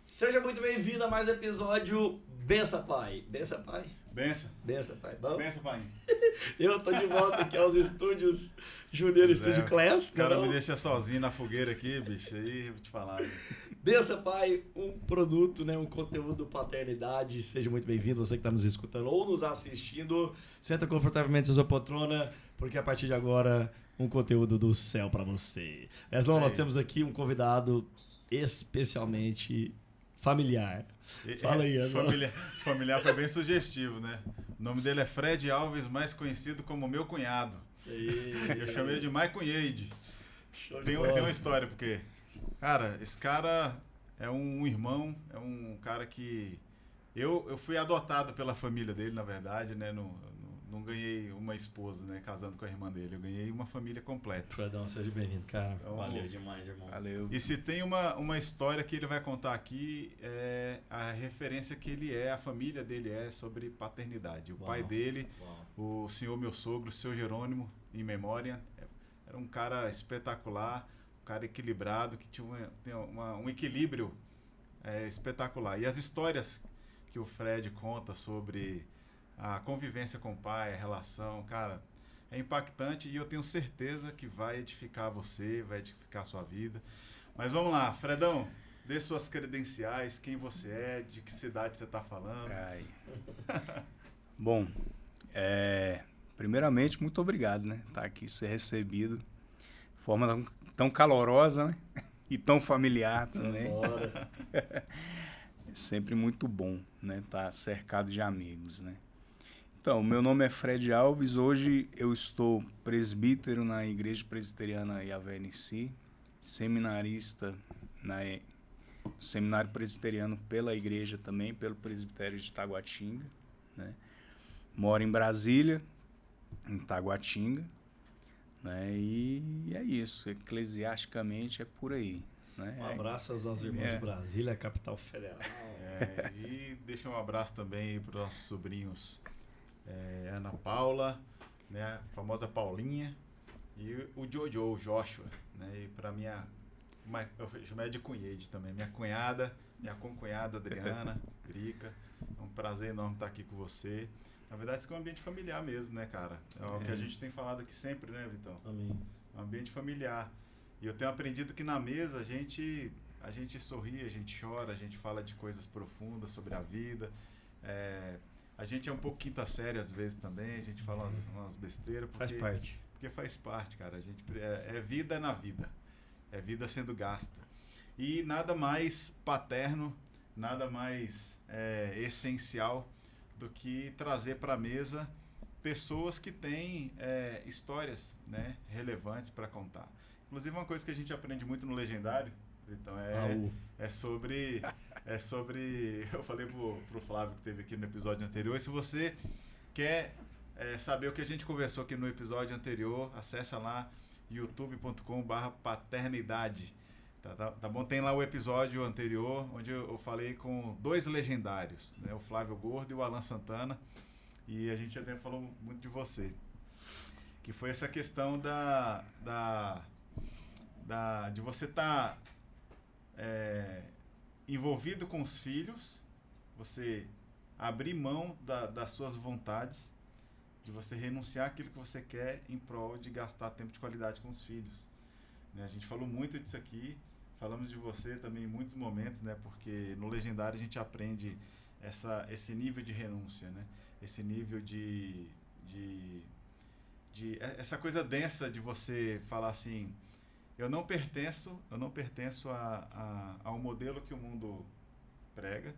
Seja muito bem-vindo a mais um episódio Bença Pai. Bença Pai? Bença. Bença Pai. Bom? Bença, pai. Eu tô de volta aqui aos estúdios Junior Studio Class. O cara me deixa sozinho na fogueira aqui, bicho. Aí, vou te falar. Bença Pai, um produto, né, um conteúdo paternidade. Seja muito bem-vindo, você que está nos escutando ou nos assistindo. Senta confortavelmente na sua poltrona, porque a partir de agora, um conteúdo do céu para você. Weslão, nós temos aqui um convidado especialmente familiar. Fala aí, familiar foi bem sugestivo, né? O nome dele é Fred Alves, mais conhecido como meu cunhado. Eu chamei ele de My Cunhade. Tem uma história, porque, cara, esse cara é um irmão, é um cara que... Eu fui adotado pela família dele, na verdade, né? Não ganhei uma esposa, né? Casando com a irmã dele. Eu ganhei uma família completa. Fredão, seja bem-vindo, cara. Então, valeu demais, irmão. Valeu. E se tem uma história que ele vai contar aqui, é a referência que ele é, a família dele é sobre paternidade. O pai dele, o senhor meu sogro, o seu Jerônimo, em memória, era um cara espetacular, um cara equilibrado, que tinha um equilíbrio espetacular. E as histórias que o Fred conta sobre a convivência com o pai, a relação, cara, é impactante e eu tenho certeza que vai edificar você, vai edificar a sua vida. Mas vamos lá, Fredão, dê suas credenciais, quem você é, de que cidade você está falando. Bom, primeiramente, muito obrigado, né? Estar aqui, ser recebido de forma tão calorosa, né? E tão familiar também. É sempre muito bom, né? Estar cercado de amigos, né? Então, meu nome é Fred Alves, hoje eu estou presbítero na Igreja Presbiteriana Yahvé Nissi, seminarista no Seminário Presbiteriano pela igreja também, pelo presbitério de Taguatinga, né? Moro em Brasília, em Taguatinga, né? E é isso, eclesiasticamente é por aí. Né? Um abraço aos nossos irmãos de Brasília, capital federal. E deixa um abraço também para os nossos sobrinhos Ana Paula, né, a famosa Paulinha, e o Jojo, o Joshua, né, e para eu chamei de Cunhade também, minha cunhada, minha concunhada Adriana, Drica, é um prazer enorme estar aqui com você. Na verdade, isso é um ambiente familiar mesmo, né, cara? É o que a gente tem falado aqui sempre, né, Vitão? Amém. É um ambiente familiar. E eu tenho aprendido que na mesa a gente sorri, a gente chora, a gente fala de coisas profundas sobre a vida. A gente é um pouco quinta série às vezes também, a gente fala umas besteiras. Faz parte. Porque faz parte, cara. A gente, é vida na vida. É vida sendo gasta. E nada mais paterno, nada mais essencial do que trazer para a mesa pessoas que têm histórias, né, relevantes para contar. Inclusive, uma coisa que a gente aprende muito no Legendário, então, é sobre... Eu falei pro Flávio que teve aqui no episódio anterior, e se você quer saber o que a gente conversou aqui no episódio anterior, acessa lá youtube.com/paternidade. Tá bom? Tem lá o episódio anterior, onde eu falei com dois legendários, né? O Flávio Gordo e o Alan Santana, e a gente até falou muito de você, que foi essa questão de você estar envolvido com os filhos, você abrir mão das suas vontades, de você renunciar àquilo que você quer em prol de gastar tempo de qualidade com os filhos. Né? A gente falou muito disso aqui, falamos de você também em muitos momentos, né? Porque no Legendário a gente aprende esse nível de renúncia, né? Esse nível de essa coisa densa de você falar assim: eu não pertenço ao modelo que o mundo prega,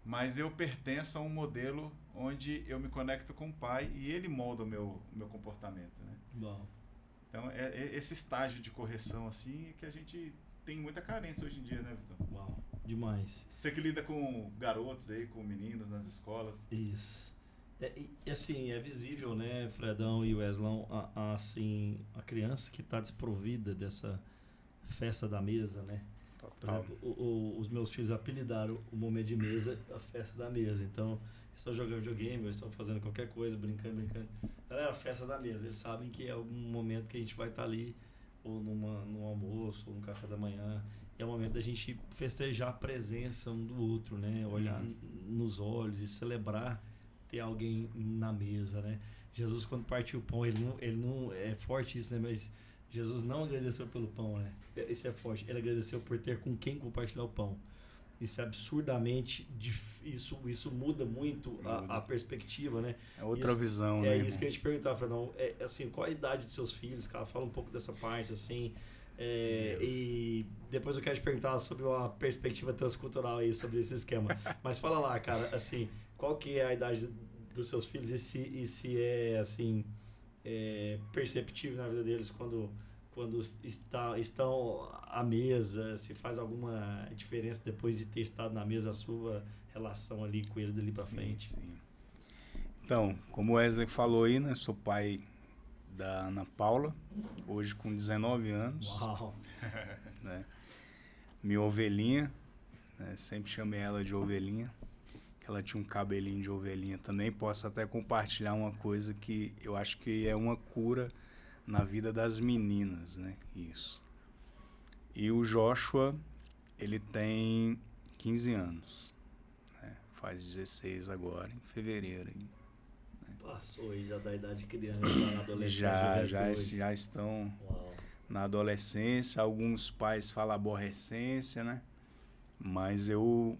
mas eu pertenço a um modelo onde eu me conecto com o pai e ele molda o meu comportamento, né? Bom. Então, esse estágio de correção, assim, que a gente tem muita carência hoje em dia, né, Vitor? Uau, demais. Você que lida com garotos aí, com meninos nas escolas. Isso. E assim, é visível, né, Fredão e Weslão, assim, a criança que está desprovida dessa festa da mesa, né? Total. Por exemplo, os meus filhos apelidaram o momento de mesa a festa da mesa. Então, eles estão jogando videogame, eles estão fazendo qualquer coisa, brincando. Galera, a festa da mesa. Eles sabem que é algum momento que a gente vai estar ali, ou num almoço, ou num café da manhã. é o momento da gente festejar a presença um do outro, né? Olhar nos olhos e celebrar ter alguém na mesa, né? Jesus, quando partiu o pão, ele não é forte isso, né? Mas Jesus não agradeceu pelo pão, né? Isso é forte. Ele agradeceu por ter com quem compartilhar o pão. Isso é absurdamente isso muda muito a perspectiva, né? É outra visão, né? É isso que eu ia te perguntar, Fernão. Assim, qual a idade dos seus filhos, cara? Fala um pouco dessa parte, assim. E depois eu quero te perguntar sobre uma perspectiva transcultural aí, sobre esse esquema. Mas fala lá, cara, assim, qual que é a idade dos seus filhos e se é, assim, perceptível na vida deles quando estão à mesa, se faz alguma diferença depois de ter estado na mesa, a sua relação ali com eles dali pra frente. Sim. Então, como o Wesley falou aí, né, sou pai da Ana Paula, hoje com 19 anos. Uau! Né, minha ovelhinha, né, sempre chamei ela de ovelhinha, que ela tinha um cabelinho de ovelhinha também. Posso até compartilhar uma coisa que eu acho que é uma cura na vida das meninas, né? Isso. E o Joshua, ele tem 15 anos, né? Faz 16 agora, em fevereiro. Né? Passou aí já da idade de criança, já na adolescência. Já estão Uau. Na adolescência. Alguns pais falam aborrecência, né? Mas eu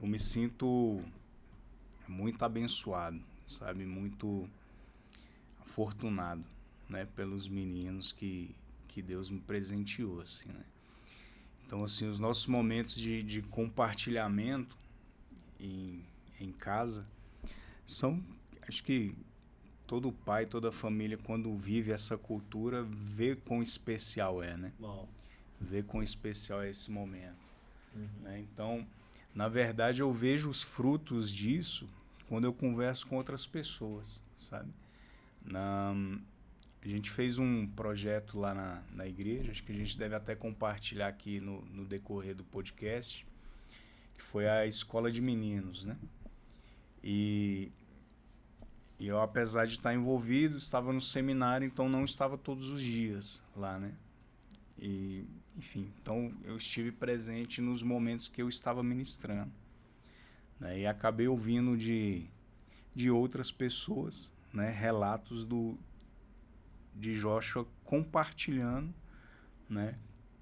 me sinto muito abençoado, sabe? Muito afortunado, né, pelos meninos que Deus me presenteou, assim, né? Então, assim, os nossos momentos de compartilhamento em casa são, acho que todo pai, toda família, quando vive essa cultura, vê quão especial é, né? Bom. Vê quão especial é esse momento, né? Então, na verdade, eu vejo os frutos disso quando eu converso com outras pessoas, sabe? A gente fez um projeto lá na igreja, acho que a gente deve até compartilhar aqui no decorrer do podcast, que foi a escola de meninos, né? E eu, apesar de estar envolvido, estava no seminário, então não estava todos os dias lá, né? E, enfim, então eu estive presente nos momentos que eu estava ministrando, né? E acabei ouvindo de outras pessoas, né, relatos de Joshua compartilhando, né,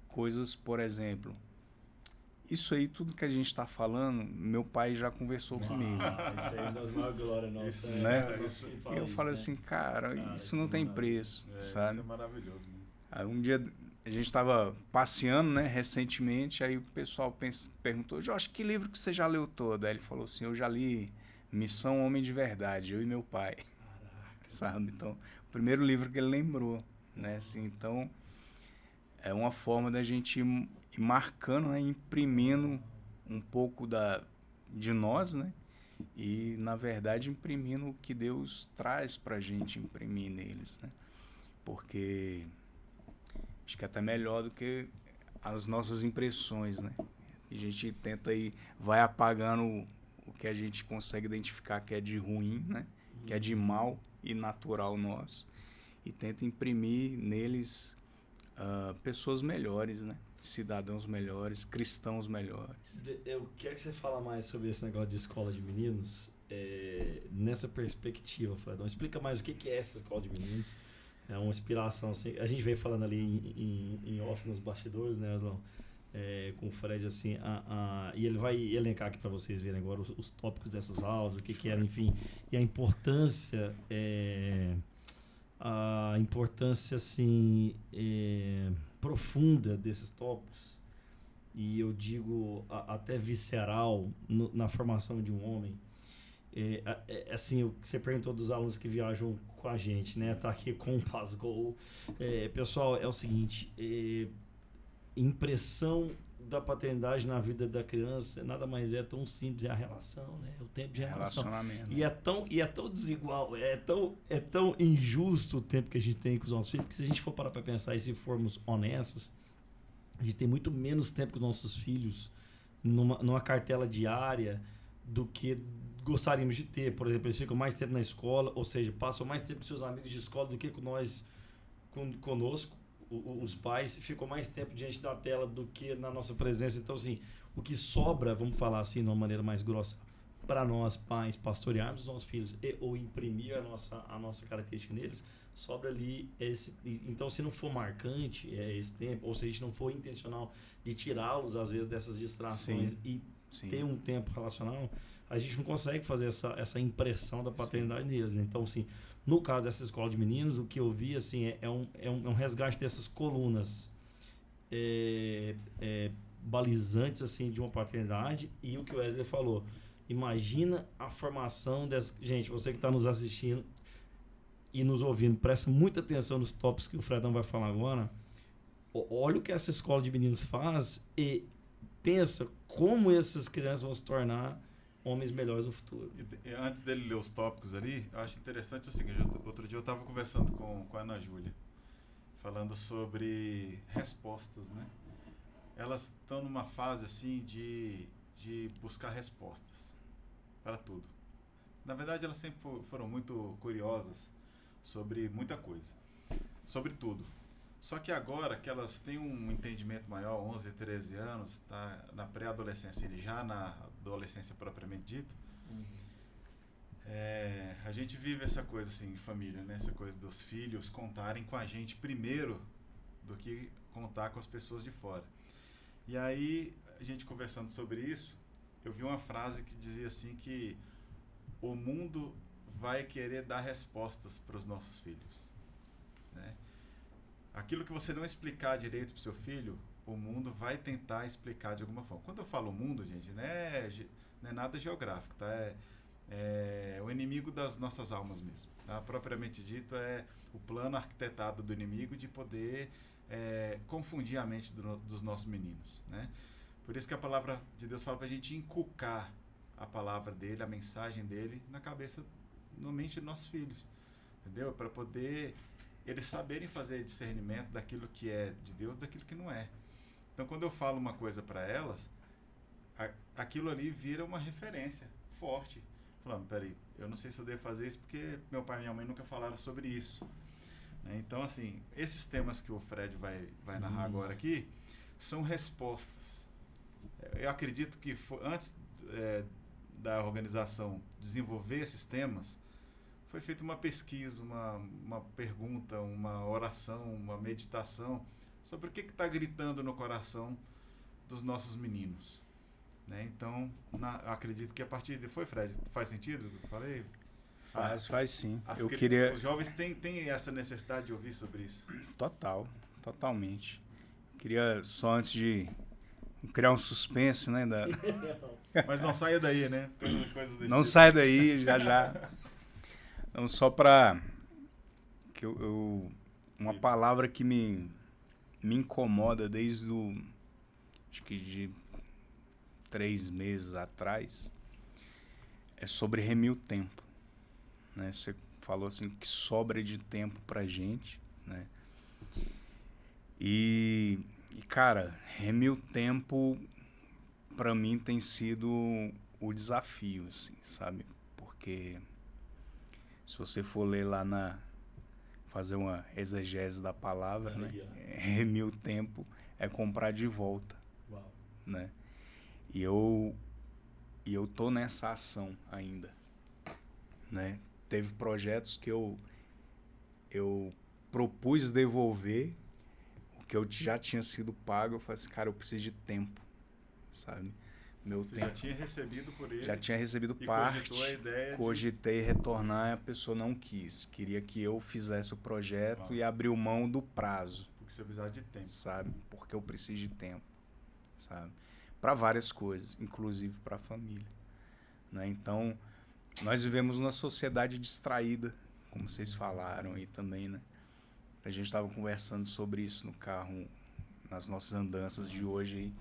coisas, por exemplo, isso aí, tudo que a gente está falando, meu pai já conversou comigo. Isso aí é das maiores glórias nossas. Né? E eu falo assim, cara, isso não tem preço, sabe? Isso é maravilhoso mesmo. Aí um dia a gente estava passeando, né, recentemente, aí o pessoal perguntou, Josh, que livro que você já leu todo? Aí ele falou assim, eu já li Missão Homem de Verdade, eu e meu pai. Caraca. Sabe? Então, o primeiro livro que ele lembrou, né? Assim, então, é uma forma da gente ir marcando, né, imprimindo um pouco de nós, né? E, na verdade, imprimindo o que Deus traz pra gente imprimir neles, né? Porque acho que é até melhor do que as nossas impressões, né? A gente tenta aí, vai apagando o que a gente consegue identificar que é de ruim, né? Que é de mal e natural nosso. E tenta imprimir neles pessoas melhores, né? Cidadãos melhores, cristãos melhores. Eu quero que você fale mais sobre esse negócio de escola de meninos, nessa perspectiva, Fredão. Explica mais o que é essa escola de meninos. É uma inspiração, assim, a gente veio falando ali em off nos bastidores, né, Aslão? Com o Fred, assim, e ele vai elencar aqui para vocês verem agora os tópicos dessas aulas, o que era, enfim, e a importância, assim, profunda desses tópicos, e eu digo até visceral na formação de um homem. Assim, o que você perguntou dos alunos que viajam com a gente, né? Tá aqui com o PASGO. Pessoal, é o seguinte, impressão da paternidade na vida da criança nada mais é tão simples, é a relação, né? O tempo de relação. E é tão desigual, é tão injusto o tempo que a gente tem com os nossos filhos, porque se a gente for parar para pensar e se formos honestos, a gente tem muito menos tempo com os nossos filhos numa cartela diária do que gostaríamos de ter. Por exemplo, eles ficam mais tempo na escola, ou seja, passam mais tempo com seus amigos de escola do que com nós, conosco. os pais ficam mais tempo diante da tela do que na nossa presença. Então, assim, o que sobra, vamos falar assim, de uma maneira mais grossa, para nós, pais, pastorearmos os nossos filhos ou imprimir a nossa característica neles, sobra ali esse... Então, se não for marcante esse tempo, ou se a gente não for intencional de tirá-los, às vezes, dessas distrações Sim. ter um tempo relacional, a gente não consegue fazer essa impressão da paternidade neles, né? Então, assim, no caso dessa escola de meninos, o que eu vi, assim, é um resgate dessas colunas balizantes, assim, de uma paternidade. E o que o Wesley falou, imagina a formação dessa... Gente, você que está nos assistindo e nos ouvindo, presta muita atenção nos tópicos que o Fredão vai falar agora. Olha o que essa escola de meninos faz e pensa como essas crianças vão se tornar homens melhores no futuro. E antes dele ler os tópicos ali, eu acho interessante o seguinte, outro dia eu estava conversando com a Ana Júlia, falando sobre respostas, né? Elas estão numa fase assim de buscar respostas para tudo. Na verdade, elas sempre foram muito curiosas sobre muita coisa, sobre tudo. Só que agora que elas têm um entendimento maior, 11, 13 anos, tá na pré-adolescência e já na adolescência propriamente dita, a gente vive essa coisa assim em família, né? Essa coisa dos filhos contarem com a gente primeiro do que contar com as pessoas de fora. E aí, a gente conversando sobre isso, eu vi uma frase que dizia assim que o mundo vai querer dar respostas para os nossos filhos, né? Aquilo que você não explicar direito para o seu filho, o mundo vai tentar explicar de alguma forma. Quando eu falo mundo, gente, não é nada geográfico, tá? É o inimigo das nossas almas mesmo, tá? Propriamente dito, é o plano arquitetado do inimigo de poder confundir a mente dos nossos meninos, né? Por isso que a palavra de Deus fala para a gente inculcar a palavra dele, a mensagem dele na mente dos nossos filhos, entendeu? Para poder eles saberem fazer discernimento daquilo que é de Deus, daquilo que não é. Então, quando eu falo uma coisa para elas, aquilo ali vira uma referência forte. Falando, peraí, eu não sei se eu devo fazer isso porque meu pai e minha mãe nunca falaram sobre isso. Então, assim, esses temas que o Fred vai narrar agora aqui são respostas. Eu acredito que antes da organização desenvolver esses temas, foi feita uma pesquisa, uma pergunta, uma oração, uma meditação sobre o que está gritando no coração dos nossos meninos, né? Então, acredito que a partir de... Foi, Fred? Faz sentido o que eu falei? Faz sim. Os jovens têm essa necessidade de ouvir sobre isso? Totalmente. Queria só antes de criar um suspense, né? Mas não saia daí, né? Não saia daí, já. Não, só para que uma palavra que me incomoda desde acho que de 3 meses atrás é sobre remir o tempo, né? Você falou assim que sobra de tempo pra gente, né? E cara, remir o tempo pra mim tem sido o desafio, assim, sabe? Porque se você for ler lá fazer uma exegese da palavra, né? Remir o tempo é comprar de volta. Uau. Né? E eu tô nessa ação ainda, né? Teve projetos que eu propus devolver o que eu já tinha sido pago. Eu falei assim, cara, eu preciso de tempo, sabe? Você já tinha recebido por ele? Já tinha recebido parte, cogitei retornar e a pessoa não quis. Queria que eu fizesse o projeto e abriu mão do prazo. Porque você precisava de tempo. Sabe? Porque eu preciso de tempo, sabe? Para várias coisas, inclusive para a família, né? Então, nós vivemos numa sociedade distraída, como vocês falaram aí também, né? A gente estava conversando sobre isso no carro, nas nossas andanças de hoje aí.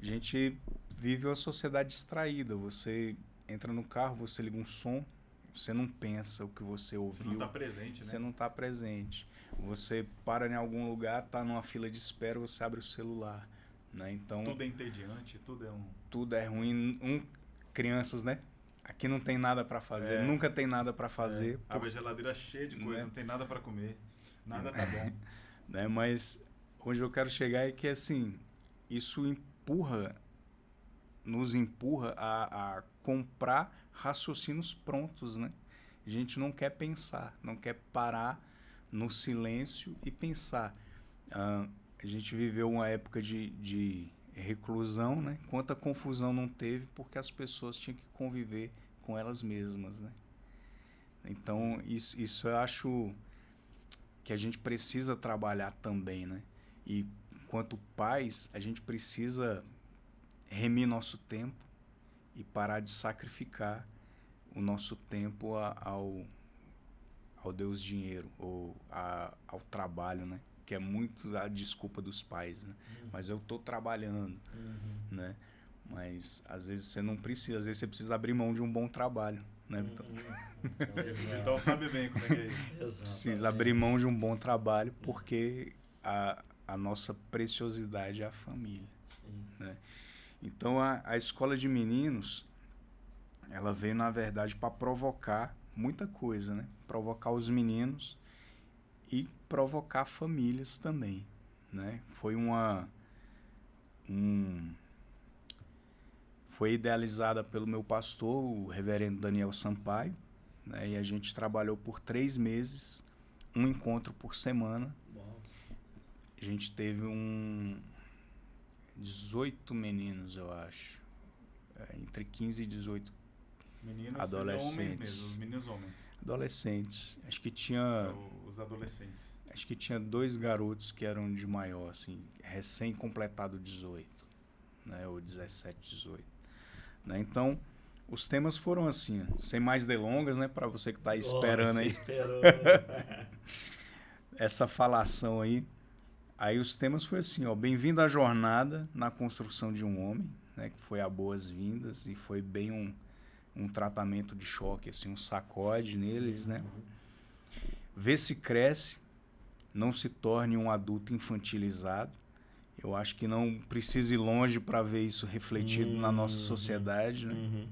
A gente vive uma sociedade distraída. Você entra no carro, você liga um som, você não pensa o que você ouviu. Você não está presente, né? Você não está presente. Você para em algum lugar, está numa fila de espera, você abre o celular, né? Então, tudo é entediante, tudo é ruim. Crianças, né? Aqui não tem nada para fazer, nunca tem nada para fazer. Abre a geladeira cheia de coisa, não tem nada para comer, nada tá bom. né? Mas onde eu quero chegar é que, assim, isso nos empurra a comprar raciocínios prontos, né? A gente não quer pensar, não quer parar no silêncio e pensar. A gente viveu uma época de reclusão, né? Quanta confusão não teve porque as pessoas tinham que conviver com elas mesmas, né? Então, isso eu acho que a gente precisa trabalhar também, né? E, enquanto pais, a gente precisa remir nosso tempo e parar de sacrificar o nosso tempo ao Deus dinheiro ou ao trabalho, né? Que é muito a desculpa dos pais, né? Mas eu tô trabalhando, né? Mas às vezes você não precisa, às vezes você precisa abrir mão de um bom trabalho, né, Vitão? Então sabe bem como é que é isso. Precisa abrir mão de um bom trabalho porque a nossa preciosidade é a família, né? Então a escola de meninos, ela veio na verdade para provocar muita coisa, né? Provocar os meninos e provocar famílias também, né? Foi idealizada pelo meu pastor, o reverendo Daniel Sampaio, né? E a gente trabalhou por 3 meses, um encontro por semana. Uau. A gente teve 18 meninos, eu acho, entre 15 e 18 Meninos adolescentes. Homens mesmo, os meninos homens. Adolescentes. Acho que tinha... Os adolescentes. Acho que tinha 2 garotos que eram de maior, assim, recém-completado 18, né? Ou 17, 18. Né? Então, os temas foram assim, sem mais delongas, né? Para você que está esperando aí. Essa falação aí. Aí os temas foi assim, ó. Bem-vindo à jornada na construção de um homem, né? Que foi a boas-vindas e foi bem um tratamento de choque, assim, um sacode neles, né? Vê se cresce, não se torne um adulto infantilizado. Eu acho que não precisa ir longe para ver isso refletido na nossa sociedade, né?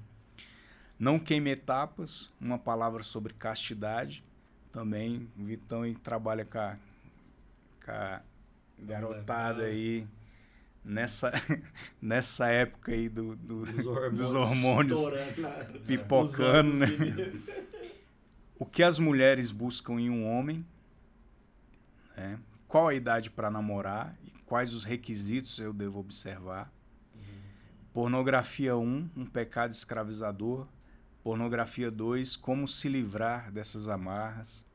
Não queime etapas, uma palavra sobre castidade. Também o Vitão aí trabalha com a garotada aí nessa época aí dos hormônios pipocando, né? O que as mulheres buscam em um homem, né? Qual a idade para namorar e quais os requisitos eu devo observar. Pornografia 1, um pecado escravizador. Pornografia 2, como se livrar dessas amarras.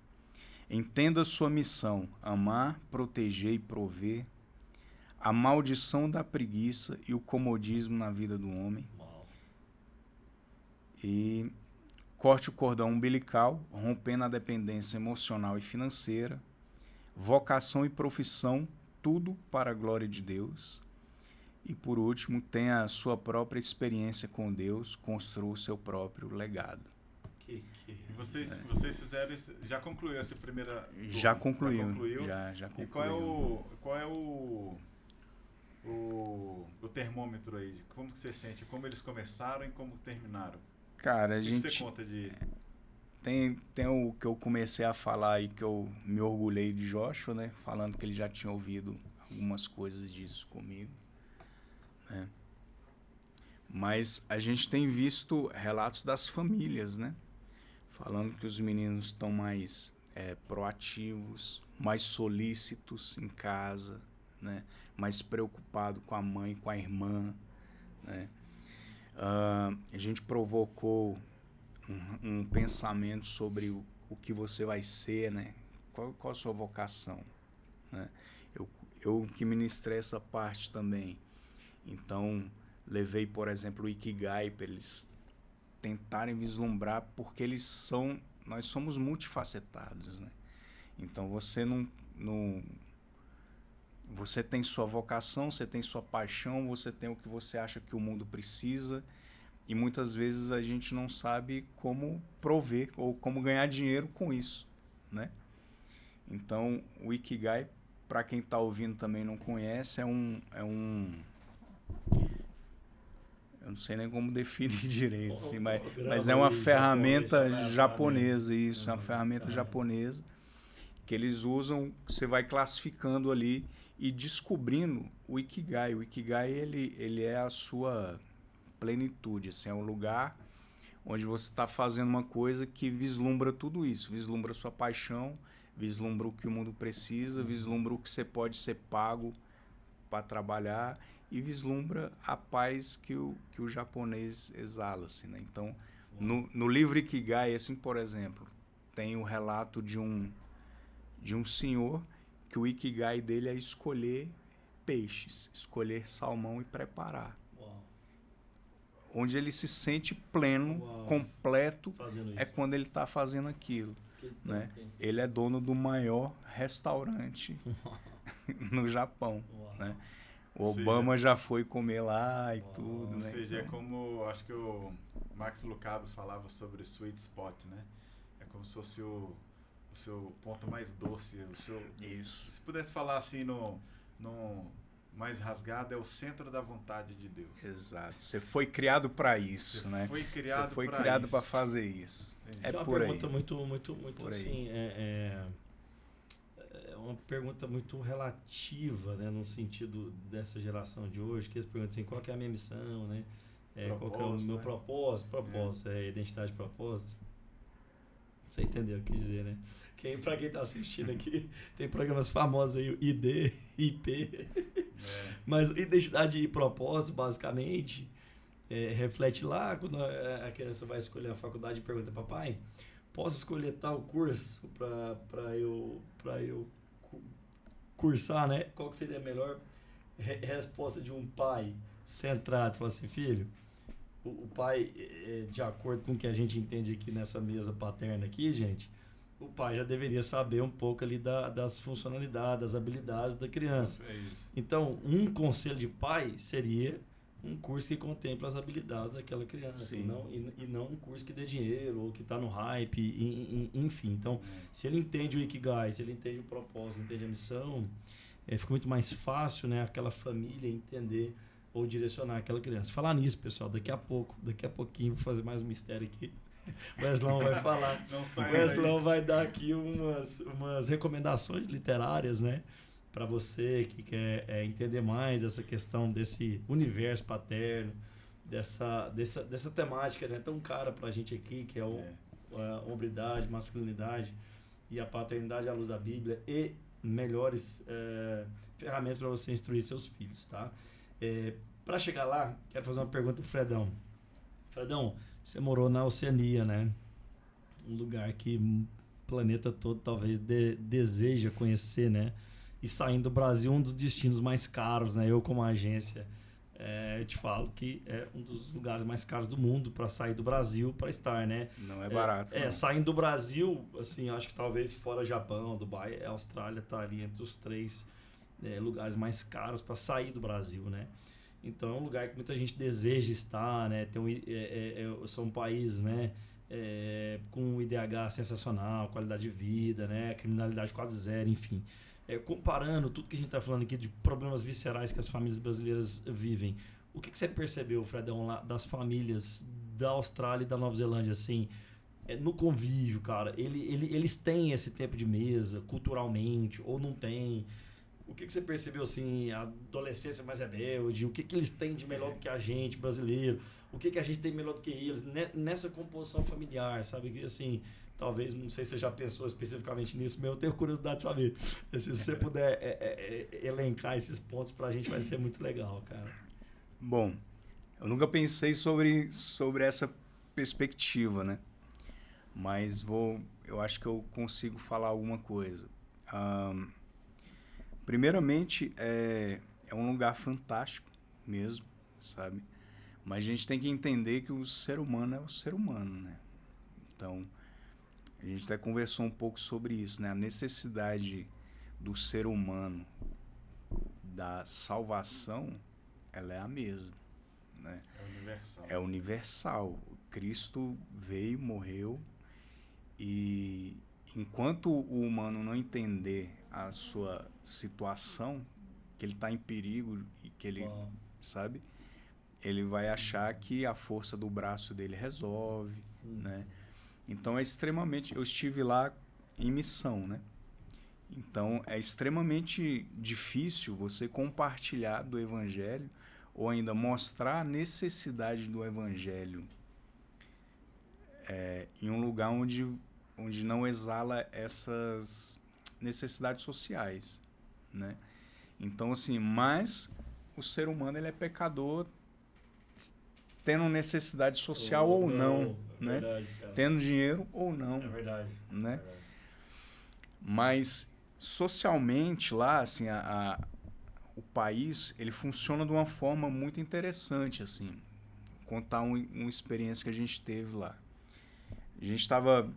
Entenda sua missão, amar, proteger e prover. A maldição da preguiça e o comodismo na vida do homem. E corte o cordão umbilical, rompendo a dependência emocional e financeira. Vocação e profissão, tudo para a glória de Deus. E por último, tenha a sua própria experiência com Deus, construa o seu próprio legado. Vocês fizeram isso, já concluiu essa primeira? Já concluiu. Já concluiu. E qual é o termômetro aí? Como que você sente? Como eles começaram e como terminaram? Cara, o que você conta de... Tem o que eu comecei a falar aí, que eu me orgulhei de Joshua, né? Falando que ele já tinha ouvido algumas coisas disso comigo, né? Mas a gente tem visto relatos das famílias, né? Falando que os meninos estão mais proativos, mais solícitos em casa, né? Mais preocupados com a mãe, com a irmã, né? A gente provocou um pensamento sobre o que você vai ser, né? Qual a sua vocação, né? Eu que ministrei essa parte também. Então, levei, por exemplo, o Ikigai para eles tentarem vislumbrar, porque nós somos multifacetados, né? Então, você você tem sua vocação, você tem sua paixão, você tem o que você acha que o mundo precisa. E muitas vezes a gente não sabe como prover ou como ganhar dinheiro com isso, né? Então, o Ikigai, para quem está ouvindo também não conhece, eu não sei nem como definir direito, assim, mas é uma ferramenta japonesa, isso, é uma ferramenta japonesa que eles usam, você vai classificando ali e descobrindo o Ikigai. O Ikigai, ele é a sua plenitude, assim, é um lugar onde você está fazendo uma coisa que vislumbra tudo isso, vislumbra a sua paixão, vislumbra o que o mundo precisa, vislumbra o que você pode ser pago para trabalhar e vislumbra a paz que o japonês exala, assim, né? Então, no livro Ikigai, assim, por exemplo, tem o relato de um senhor que o Ikigai dele é escolher peixes, escolher salmão e preparar. Onde ele se sente pleno, completo, é quando ele está fazendo aquilo. Né? Ele é dono do maior restaurante no Japão. Né? O Obama já foi comer lá e tudo. Ou seja, então, é como, acho que o Max Lucado falava sobre sweet spot, né? É como se fosse o seu ponto mais doce. Isso. Se pudesse falar assim no mais rasgado, é o centro da vontade de Deus. Exato. Você foi criado para isso, Você né? Foi criado Você foi criado para fazer isso. Entendi. É uma por pergunta aí. muito Por assim, é uma pergunta muito relativa, né, no sentido dessa geração de hoje, que eles perguntam assim, qual que é a minha missão, né? Qual que é o meu propósito, identidade de propósito. Você entendeu o que dizer, né? Pra quem tá assistindo aqui, tem programas famosos aí, o ID, IP. Mas identidade e propósito, basicamente, reflete lá quando a criança vai escolher a faculdade e pergunta, papai, posso escolher tal curso para eu cursar, né? Qual que seria a melhor resposta de um pai centrado? Fala assim, filho, o pai, de acordo com o que a gente entende aqui nessa mesa paterna aqui, gente, o pai já deveria saber um pouco ali das funcionalidades, das habilidades da criança. É isso. Então, um conselho de pai seria um curso que contempla as habilidades daquela criança, e não um curso que dê dinheiro ou que está no hype, enfim. Então, se ele entende o Ikigai, se ele entende o propósito, entende a missão, fica muito mais fácil, né, aquela família entender ou direcionar aquela criança. Falar nisso, pessoal, daqui a pouquinho, vou fazer mais um mistério aqui. O Weslão vai falar. O Weslão vai dar aqui umas recomendações literárias, né? Para você que quer entender mais essa questão desse universo paterno, dessa temática, né, tão cara para a gente aqui, que é a hombridade, masculinidade e a paternidade à luz da Bíblia e melhores ferramentas para você instruir seus filhos, tá? Para chegar lá, quero fazer uma pergunta pro Fredão. Fredão, você morou na Oceania, né? Um lugar que o planeta todo talvez deseja conhecer, né? E saindo do Brasil, um dos destinos mais caros, né? Eu, como agência, eu te falo que é um dos lugares mais caros do mundo para sair do Brasil para estar, né? Não é barato. Não. Saindo do Brasil, assim, acho que talvez fora Japão, Dubai, a Austrália tá ali entre os 3 lugares mais caros para sair do Brasil, né? Então é um lugar que muita gente deseja estar, né? São países, né? Com um IDH sensacional, qualidade de vida, né? Criminalidade quase zero, enfim. Comparando tudo que a gente está falando aqui de problemas viscerais que as famílias brasileiras vivem, o que você percebeu, Fredão, lá das famílias da Austrália e da Nova Zelândia, assim, no convívio, cara? Eles têm esse tempo de mesa, culturalmente, ou não têm? O que você percebeu, assim, a adolescência mais rebelde? O que eles têm de melhor do que a gente, brasileiro? O que a gente tem melhor do que eles nessa composição familiar, sabe? Que, assim, talvez, não sei se você já pensou especificamente nisso, mas eu tenho curiosidade de saber. Se você puder elencar esses pontos pra gente, vai ser muito legal, cara. Bom, eu nunca pensei sobre essa perspectiva, né? Mas eu acho que eu consigo falar alguma coisa. Primeiramente, é um lugar fantástico mesmo, sabe? Mas a gente tem que entender que o ser humano é o ser humano, né? Então, a gente até conversou um pouco sobre isso, né? A necessidade do ser humano da salvação, ela é a mesma, né? É universal. Cristo veio, morreu, e enquanto o humano não entender a sua situação, que ele está em perigo e que ele, sabe? Ele vai achar que a força do braço dele resolve, né? Então é extremamente... Eu estive lá em missão, né? Então, é extremamente difícil você compartilhar do evangelho ou ainda mostrar a necessidade do evangelho em um lugar onde não exala essas necessidades sociais, né? Então, assim, mas o ser humano ele é pecador tendo necessidade social ou não, né? Verdade, tendo dinheiro ou não. É verdade. Né? É verdade. Mas socialmente lá, assim, o país ele funciona de uma forma muito interessante, assim. Vou contar uma experiência que a gente teve lá. A gente estava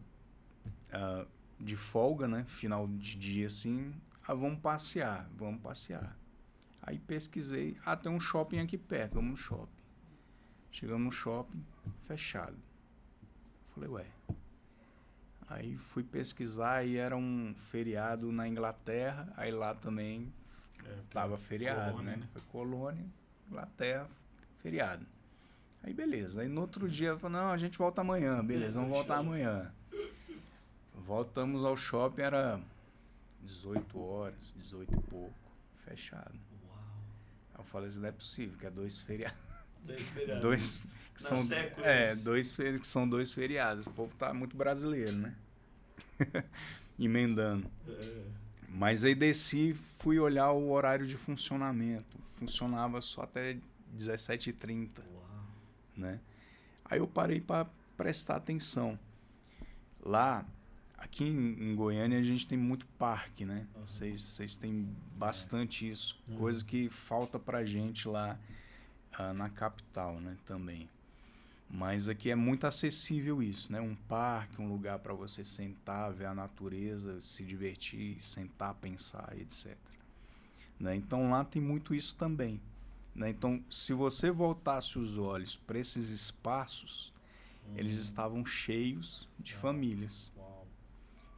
de folga, né? Final de dia, assim. Vamos passear. Aí pesquisei. Tem um shopping aqui perto, vamos no shopping. Chegamos no shopping, fechado. Falei, ué. Aí fui pesquisar e era um feriado na Inglaterra. Aí lá também tava feriado, colônia, né? Foi colônia, Inglaterra, feriado. Aí beleza. Aí no outro dia eu falei, não, a gente volta amanhã. Beleza, vamos voltar amanhã. Voltamos ao shopping, era 18 horas, 18 e pouco, fechado. Uau. Aí eu falei assim, não é possível, que é 2 feriados. 2 feriados. Dois que são 2 feriados. O povo tá muito brasileiro, né? Emendando. Mas aí desci, fui olhar o horário de funcionamento. Funcionava só até 17h30. Né? Aí eu parei para prestar atenção. Lá, aqui em Goiânia, a gente tem muito parque, né? Vocês têm bastante isso. Coisa que falta pra gente lá na capital, né? Também. Mas aqui é muito acessível isso, né? Um parque, um lugar para você sentar, ver a natureza, se divertir, sentar, pensar, etc. Né? Então lá tem muito isso também. Né? Então, se você voltasse os olhos para esses espaços, eles estavam cheios de famílias.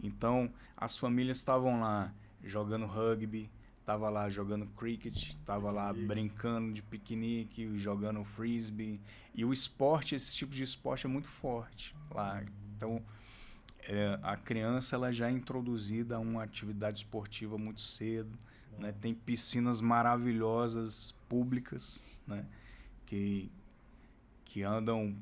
Então, as famílias estavam lá jogando rugby, tava lá jogando cricket, tava lá brincando de piquenique, jogando frisbee. E o esporte, esse tipo de esporte é muito forte lá. Então, a criança ela já é introduzida a uma atividade esportiva muito cedo. Né? Tem piscinas maravilhosas, públicas, né? que andam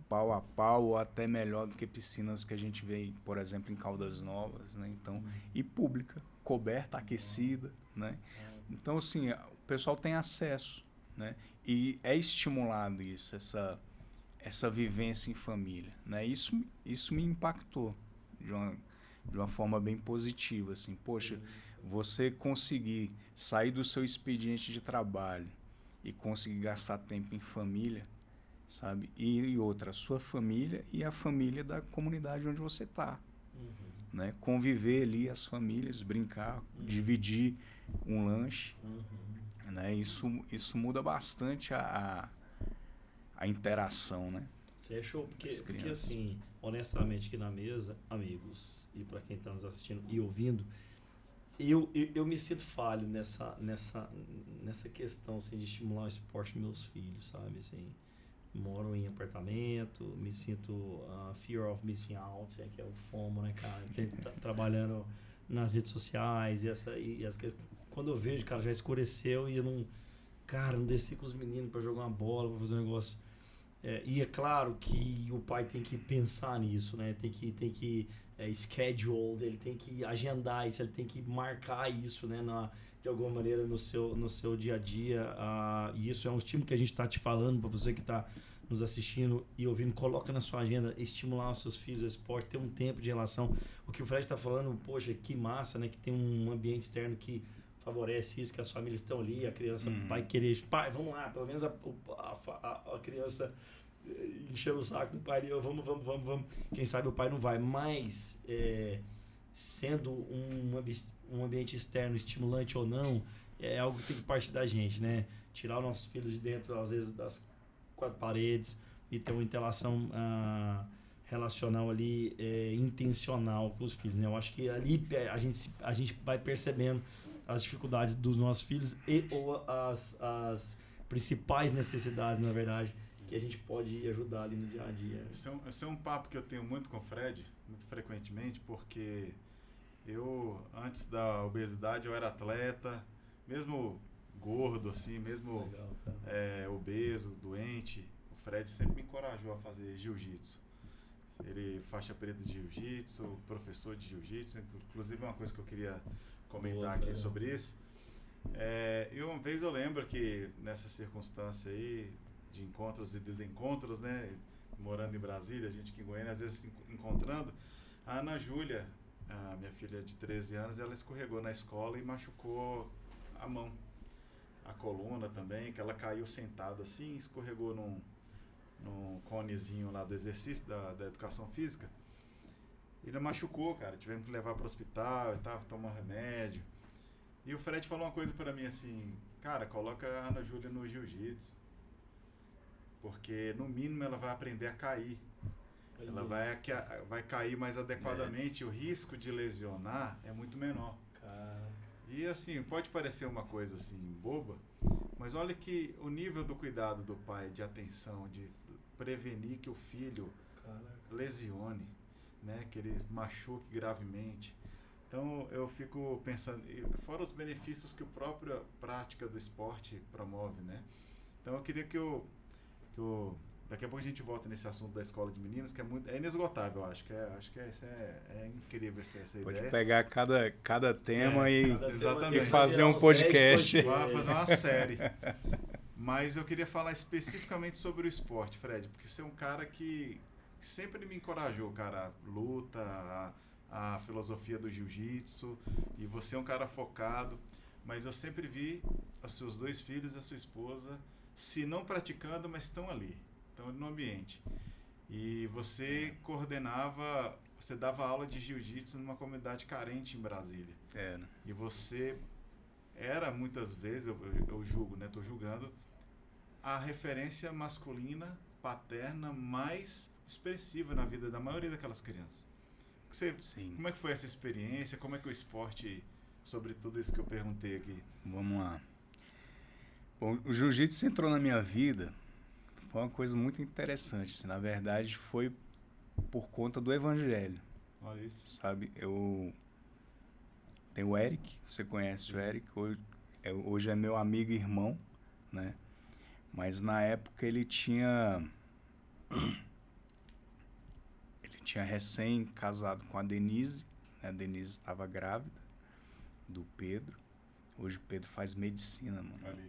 pau a pau ou até melhor do que piscinas que a gente vê, por exemplo, em Caldas Novas. Né? Então, e pública. Coberta, aquecida, né? Então, assim, o pessoal tem acesso, né? E é estimulado isso, essa vivência em família, né? Isso me impactou de uma forma bem positiva, assim. Poxa, você conseguir sair do seu expediente de trabalho e conseguir gastar tempo em família, sabe? E outra, a sua família e a família da comunidade onde você está. Né? Conviver ali as famílias, brincar, dividir um lanche, né? Isso muda bastante a interação, né? Você achou? Porque assim, honestamente aqui na mesa, amigos, e para quem está nos assistindo e ouvindo, eu me sinto falho nessa questão assim, de estimular o esporte dos meus filhos, sabe? Assim, moro em apartamento, me sinto fear of missing out, que é o FOMO, né, cara? Trabalhando nas redes sociais quando eu vejo, cara, já escureceu e eu não desci com os meninos para jogar uma bola, para fazer um negócio. E é claro que o pai tem que pensar nisso, né? Tem que schedule, ele tem que agendar isso, ele tem que marcar isso, né? De alguma maneira no seu dia a dia. E isso é um estímulo que a gente está te falando para você que está nos assistindo e ouvindo. Coloca na sua agenda, estimular os seus filhos ao esporte, ter um tempo de relação. O que o Fred está falando, poxa, que massa, né? Que tem um ambiente externo que favorece isso, que as famílias estão ali, a criança vai querer, pai, vamos lá, pelo menos a criança enchendo o saco do pai, vamos. Quem sabe o pai não vai, mas sendo um ambiente externo estimulante ou não, é algo que tem que partir da gente, né? Tirar os nossos filhos de dentro, às vezes, das 4 paredes e ter uma interação relacional ali, intencional com os filhos, né? Eu acho que ali a gente vai percebendo as dificuldades dos nossos filhos ou as principais necessidades, na verdade, que a gente pode ajudar ali no dia a dia. Esse é um papo que eu tenho muito com o Fred, muito frequentemente, porque Eu, antes da obesidade, eu era atleta, mesmo gordo, assim, mesmo obeso, doente. O Fred sempre me encorajou a fazer jiu-jitsu. Ele faixa preta de jiu-jitsu, professor de jiu-jitsu, inclusive uma coisa que eu queria comentar aqui sobre isso. E uma vez eu lembro que nessa circunstância aí, de encontros e desencontros, né, morando em Brasília, a gente aqui em Goiânia, às vezes se encontrando, a Ana Júlia, a minha filha de 13 anos, ela escorregou na escola e machucou a mão, a coluna também, que ela caiu sentada assim, escorregou num conezinho lá do exercício, da educação física. Ele machucou, cara, tivemos que levar para o hospital, tava tomando remédio. E o Fred falou uma coisa para mim assim, cara, coloca a Ana Júlia no jiu-jitsu, porque no mínimo ela vai aprender a cair. Ela vai cair mais adequadamente, o risco de lesionar é muito menor. E assim, pode parecer uma coisa assim boba, mas olha que o nível do cuidado do pai, de atenção, de prevenir que o filho lesione, né, que ele machuque gravemente. Então eu fico pensando, fora os benefícios que a própria prática do esporte promove, né? Então eu queria que daqui a pouco a gente volta nesse assunto da escola de meninos, que é inesgotável, eu acho que é incrível essa ideia. Pode pegar cada tema e exatamente. fazer um podcast. Vai fazer uma série. Mas eu queria falar especificamente sobre o esporte, Fred, porque você é um cara que sempre me encorajou, cara, luta, a filosofia do jiu-jitsu, e você é um cara focado, mas eu sempre vi os seus 2 filhos e a sua esposa, se não praticando, mas estão ali, estão no ambiente. E você coordenava, você dava aula de jiu-jitsu numa comunidade carente em Brasília. Né? E você era, muitas vezes, eu julgo, né? Estou julgando, a referência masculina, paterna, mais expressiva na vida da maioria daquelas crianças. Como é que foi essa experiência? Como é que o esporte, sobre tudo isso que eu perguntei aqui? Vamos lá. Bom, o jiu-jitsu entrou na minha vida, foi uma coisa muito interessante. Assim, na verdade, foi por conta do evangelho. Olha isso. Sabe, eu tenho o Eric, você conhece o Eric, hoje é meu amigo e irmão, né? Mas na época ele tinha recém casado com a Denise, né? A Denise estava grávida do Pedro. Hoje o Pedro faz medicina, mano. Ali.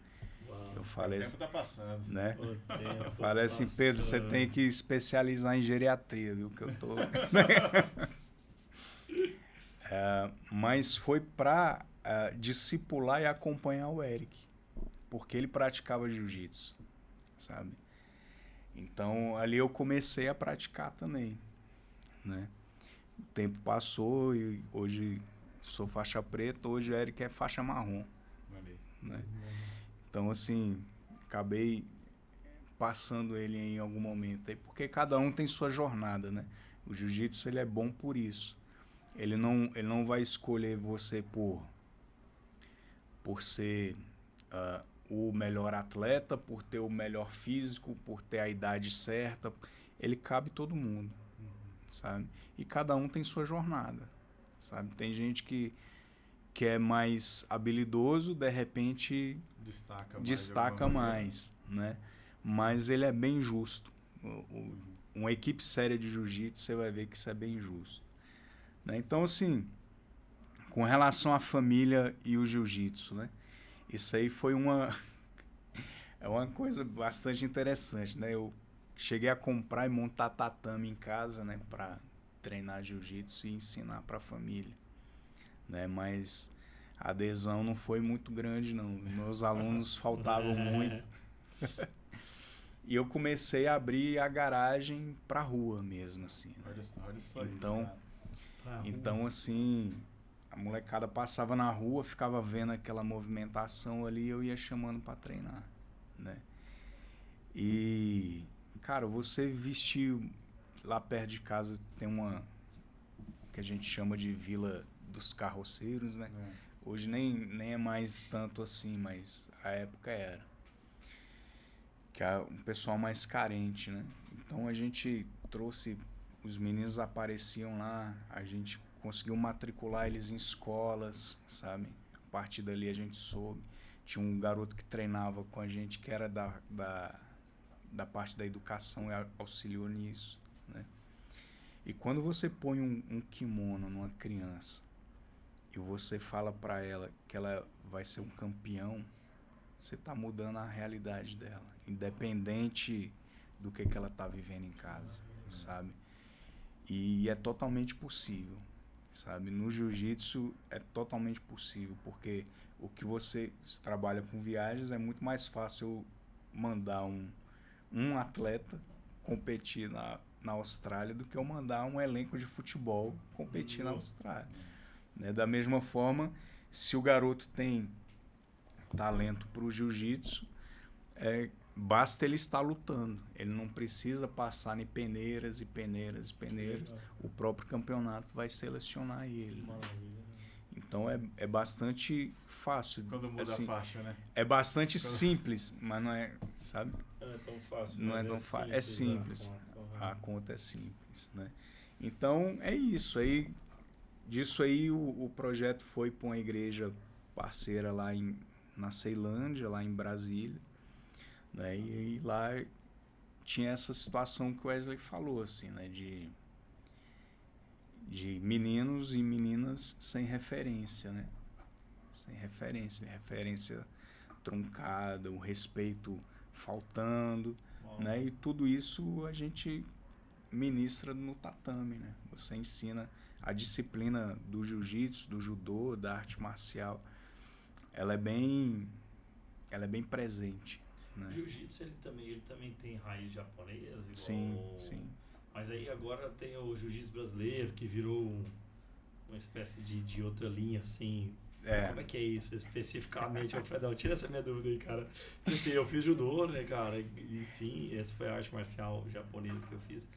Eu falei o tempo tá passando. né? Eu falei assim, Pedro, você tem que especializar em geriatria, viu? Que eu tô... mas foi para discipular e acompanhar o Eric, porque ele praticava jiu-jitsu, sabe? Então, ali eu comecei a praticar também, né? O tempo passou e hoje sou faixa preta, hoje o Eric é faixa marrom, né? Então, assim, acabei passando ele em algum momento aí, porque cada um tem sua jornada, né? O jiu-jitsu, ele é bom por isso. Ele não vai escolher você por ser o melhor atleta, por ter o melhor físico, por ter a idade certa. Ele cabe todo mundo, sabe? E cada um tem sua jornada, sabe? Tem gente que é mais habilidoso, de repente destaca mais, né? Mas ele é bem justo. Uma equipe séria de jiu-jitsu, você vai ver que isso é bem justo. Né? Então, assim, com relação à família e o jiu-jitsu, né? Isso aí foi é uma coisa bastante interessante, né? Eu cheguei a comprar e montar tatame em casa, né? Para treinar jiu-jitsu e ensinar para a família, né? Mas a adesão não foi muito grande, não. Meus alunos faltavam muito. E eu comecei a abrir a garagem para rua mesmo, assim. Né? Olha só então, isso, então, assim, a molecada passava na rua, ficava vendo aquela movimentação ali, eu ia chamando para treinar, né? E, cara, você vestir lá perto de casa, tem uma que a gente chama de Vila dos Carroceiros, né? Hoje nem é mais tanto assim, mas a época era. Que é um pessoal mais carente, né? Então a gente trouxe, os meninos apareciam lá, a gente conseguiu matricular eles em escolas, sabe? A partir dali a gente soube. Tinha um garoto que treinava com a gente que era da parte da educação e auxiliou nisso, né? E quando você põe um kimono numa criança e você fala para ela que ela vai ser um campeão, você está mudando a realidade dela, independente do que ela está vivendo em casa, sabe? E é totalmente possível, sabe? No jiu-jitsu é totalmente possível, porque o que você trabalha com viagens é muito mais fácil mandar um atleta competir na Austrália do que eu mandar um elenco de futebol competir na Austrália, né? Da mesma forma, se o garoto tem talento para o jiu-jitsu, basta ele estar lutando. Ele não precisa passar em peneiras e peneiras e peneiras. O próprio campeonato vai selecionar ele. Maravilha. Então é bastante fácil. Quando muda assim, a faixa, né? É bastante simples, mas não é, sabe? Não é tão fácil. Não é tão fácil. É simples. A conta é simples, né? Então é isso. Aí, disso aí o projeto foi para uma igreja parceira lá na Ceilândia, lá em Brasília, né? E lá tinha essa situação que o Wesley falou, assim, né? De meninos e meninas sem referência, né? Sem referência truncada, o respeito faltando, né? E tudo isso a gente ministra no tatame, né? Você ensina a disciplina do jiu-jitsu, do judô, da arte marcial. Ela é bem presente, né? O jiu-jitsu ele também tem raiz japonesa, igual. Sim. Mas aí agora tem o jiu-jitsu brasileiro que virou uma espécie de outra linha, assim. Como é que é isso especificamente, Alfredão? Tira essa minha dúvida aí, cara. Porque assim, eu fiz judô, né, cara? Enfim, essa foi a arte marcial japonesa que eu fiz.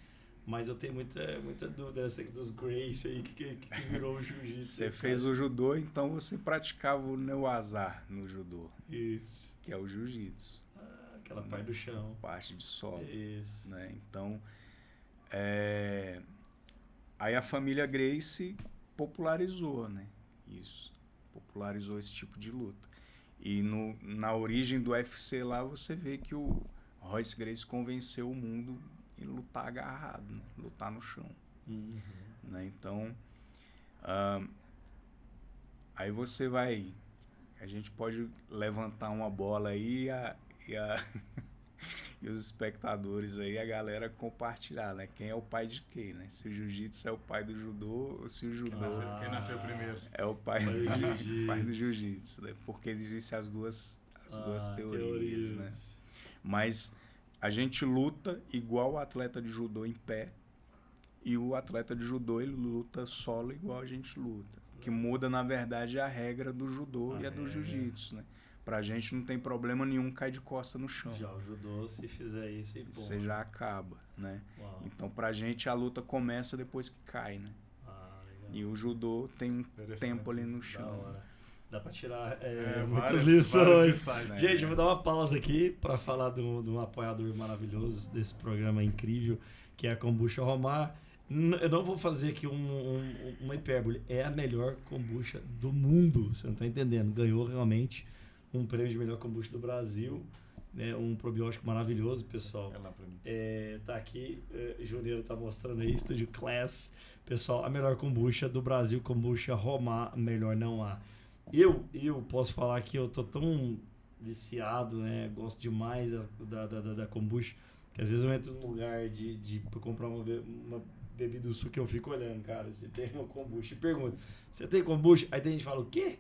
Mas eu tenho muita dúvida dos Grace aí, que virou o jiu-jitsu. Você fez o judô, então você praticava o neuazar no judô. Isso. Que é o jiu-jitsu. Aquela parte do chão. Parte de solo. Isso. Né? Então, aí a família Gracie popularizou, né? Isso. Popularizou esse tipo de luta. E na origem do UFC lá, você vê que o Royce Gracie convenceu o mundo em lutar agarrado, né? Lutar no chão. Uhum. Né? Então, aí você vai... A gente pode levantar uma bola aí e os espectadores aí, a galera compartilhar, né? Quem é o pai de quem, né? Se o jiu-jitsu é o pai do judô ou se o judô Quem nasceu primeiro? é o pai do jiu-jitsu, né? Porque existem as duas teorias, né? Mas a gente luta igual o atleta de judô em pé e o atleta de judô ele luta solo igual a gente luta. O que muda, na verdade, é a regra do judô e a do jiu-jitsu, né? Pra gente não tem problema nenhum cair de costa no chão. Já o judô, se fizer isso, você já acaba, né? Uau. Então, pra gente, a luta começa depois que cai, né? Legal. E o judô tem um tempo ali no chão. Dá pra tirar várias muitas lições. insights, Gente, eu vou dar uma pausa aqui para falar de um apoiador maravilhoso desse programa incrível, que é a Kombucha Romar. Eu não vou fazer aqui uma hipérbole. É a melhor kombucha do mundo. Você não tá entendendo. Ganhou realmente um prêmio de melhor kombucha do Brasil. Né? Um probiótico maravilhoso, pessoal. É lá pra mim. Tá aqui, Juneiro tá mostrando aí, Studio Class. Pessoal, a melhor kombucha do Brasil, Kombucha Romar, melhor não há. Eu posso falar que eu tô tão viciado, né? Gosto demais da kombucha, que às vezes eu entro num lugar pra comprar uma bebida do suco que eu fico olhando, cara, se tem uma kombucha. E pergunto, você tem kombucha? Aí tem gente que fala, o quê?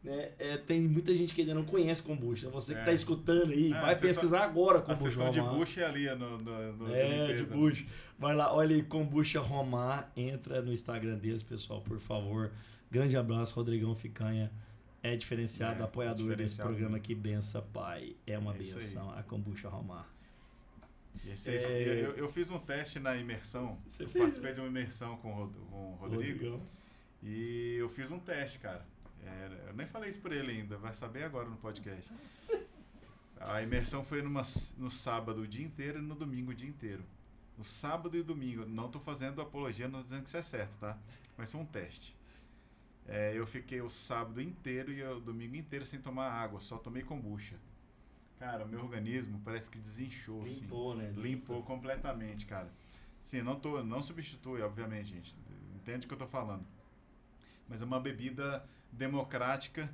Né? Tem muita gente que ainda não conhece kombucha. Você que tá escutando aí, vai pesquisar agora kombucha. A sessão de bucha é ali no de bucha. Vai lá, olha aí, Kombucha Romar, entra no Instagram deles, pessoal, por favor. Grande abraço, Rodrigão Ficanha. É diferenciado, apoiador desse programa aqui, benção, pai. É uma benção, a Kombucha Romar. Eu fiz um teste na imersão. Participei de uma imersão com o Rodrigo. E eu fiz um teste, cara. Eu nem falei isso pra ele ainda, vai saber agora no podcast. A imersão foi no sábado o dia inteiro e no domingo o dia inteiro. O sábado e domingo, não tô fazendo apologia, não tô dizendo que isso é certo, tá? Mas foi um teste. Eu fiquei o sábado inteiro e o domingo inteiro sem tomar água, só tomei kombucha. Cara, o meu organismo parece que desinchou. Limpou, assim, né? Limpou completamente, cara. Sim, não substitui, obviamente, gente. Entende o que eu tô falando. Mas é uma bebida democrática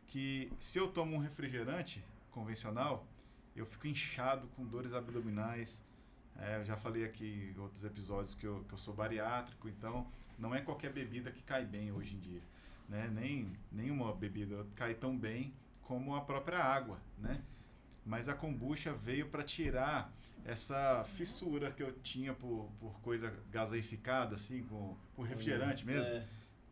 que, se eu tomo um refrigerante convencional, eu fico inchado com dores abdominais. Eu já falei aqui em outros episódios que eu sou bariátrico, então não é qualquer bebida que cai bem hoje em dia. Né? Nenhuma bebida cai tão bem como a própria água, né? Mas a kombucha veio para tirar essa fissura que eu tinha por coisa gaseificada, assim, por refrigerante mesmo.